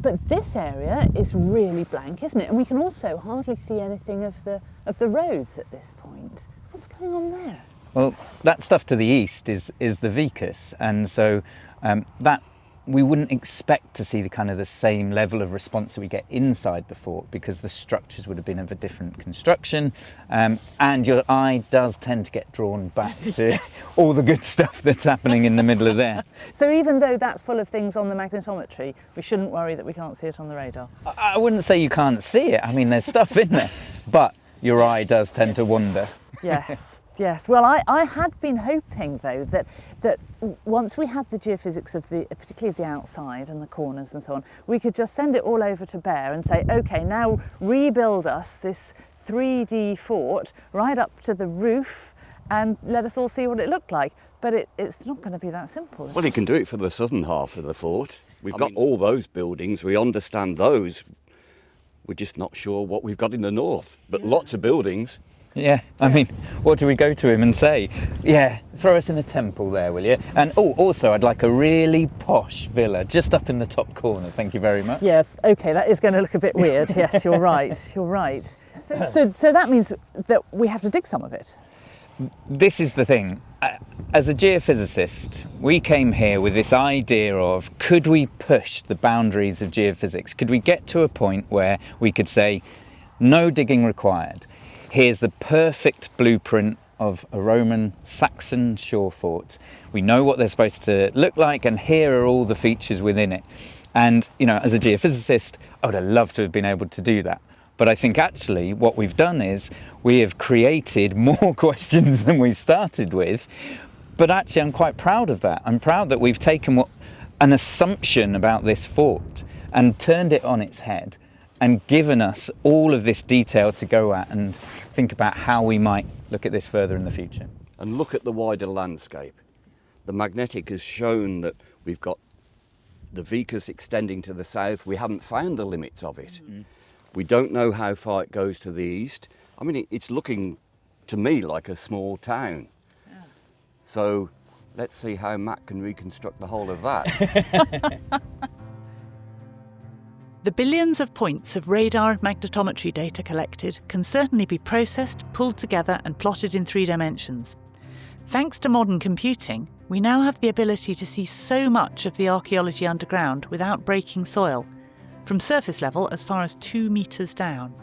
But this area is really blank, isn't it? And we can also hardly see anything of the roads at this point. What's going on there? Well, that stuff to the east is the vicus, and so that we wouldn't expect to see the same level of response that we get inside the fort, because the structures would have been of a different construction, and your eye does tend to get drawn back to all the good stuff that's happening in the middle of there. So even though that's full of things on the magnetometry, we shouldn't worry that we can't see it on the radar? I wouldn't say you can't see it. I mean, there's stuff in there, but your eye does tend to wander. Yes. Yes, well, I had been hoping though that once we had the geophysics of particularly of the outside and the corners and so on, we could just send it all over to Bear and say, okay, now rebuild us this 3D fort right up to the roof and let us all see what it looked like. But it's not going to be that simple. Well, he can do it for the southern half of the fort. We've got all those buildings, we understand those. We're just not sure what we've got in the north, but lots of buildings. Yeah, I mean, what do we go to him and say? Yeah, throw us in a temple there, will you? And also, I'd like a really posh villa just up in the top corner, thank you very much. Yeah, okay, that is going to look a bit weird. Yes, you're right, you're right. So that means that we have to dig some of it. This is the thing. As a geophysicist, we came here with this idea of, could we push the boundaries of geophysics? Could we get to a point where we could say, no digging required? Here's the perfect blueprint of a Roman Saxon shore fort. We know what they're supposed to look like, and here are all the features within it. And, you know, as a geophysicist, I would have loved to have been able to do that. But I think actually what we've done is we have created more questions than we started with. But actually I'm quite proud of that. I'm proud that we've taken an assumption about this fort and turned it on its head, and given us all of this detail to go at and think about how we might look at this further in the future. And look at the wider landscape. The magnetic has shown that we've got the vicus extending to the south. We haven't found the limits of it. We don't know how far it goes to the east. I mean, it's looking to me like a small town. So let's see how Matt can reconstruct the whole of that. The billions of points of radar and magnetometry data collected can certainly be processed, pulled together and plotted in 3 dimensions. Thanks to modern computing, we now have the ability to see so much of the archaeology underground without breaking soil, from surface level as far as 2 metres down.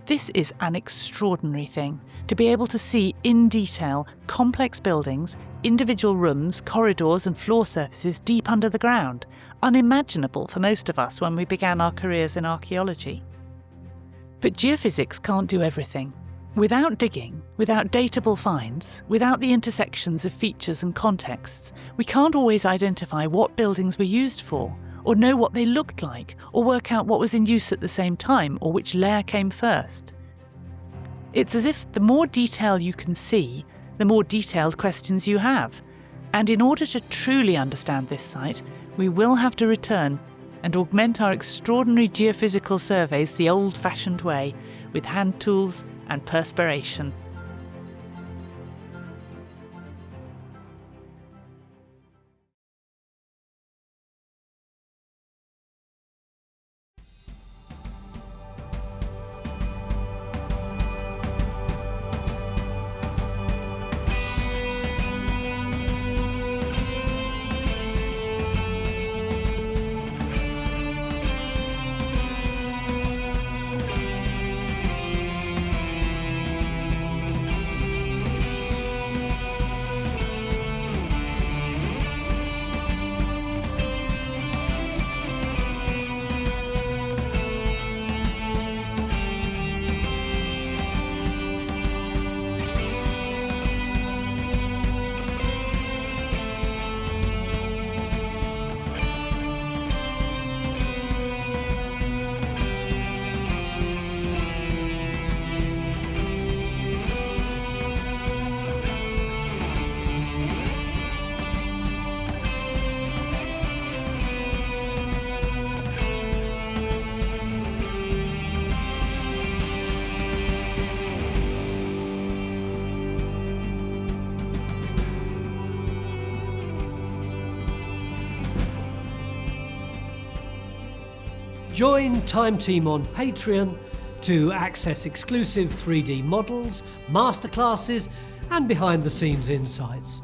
This is an extraordinary thing, to be able to see in detail complex buildings, individual rooms, corridors and floor surfaces deep under the ground, unimaginable for most of us when we began our careers in archaeology. But geophysics can't do everything. Without digging, without datable finds, without the intersections of features and contexts, we can't always identify what buildings were used for, or know what they looked like, or work out what was in use at the same time, or which layer came first. It's as if the more detail you can see, the more detailed questions you have. And in order to truly understand this site, we will have to return and augment our extraordinary geophysical surveys the old-fashioned way, with hand tools and perspiration. Join Time Team on Patreon to access exclusive 3D models, masterclasses and behind the scenes insights.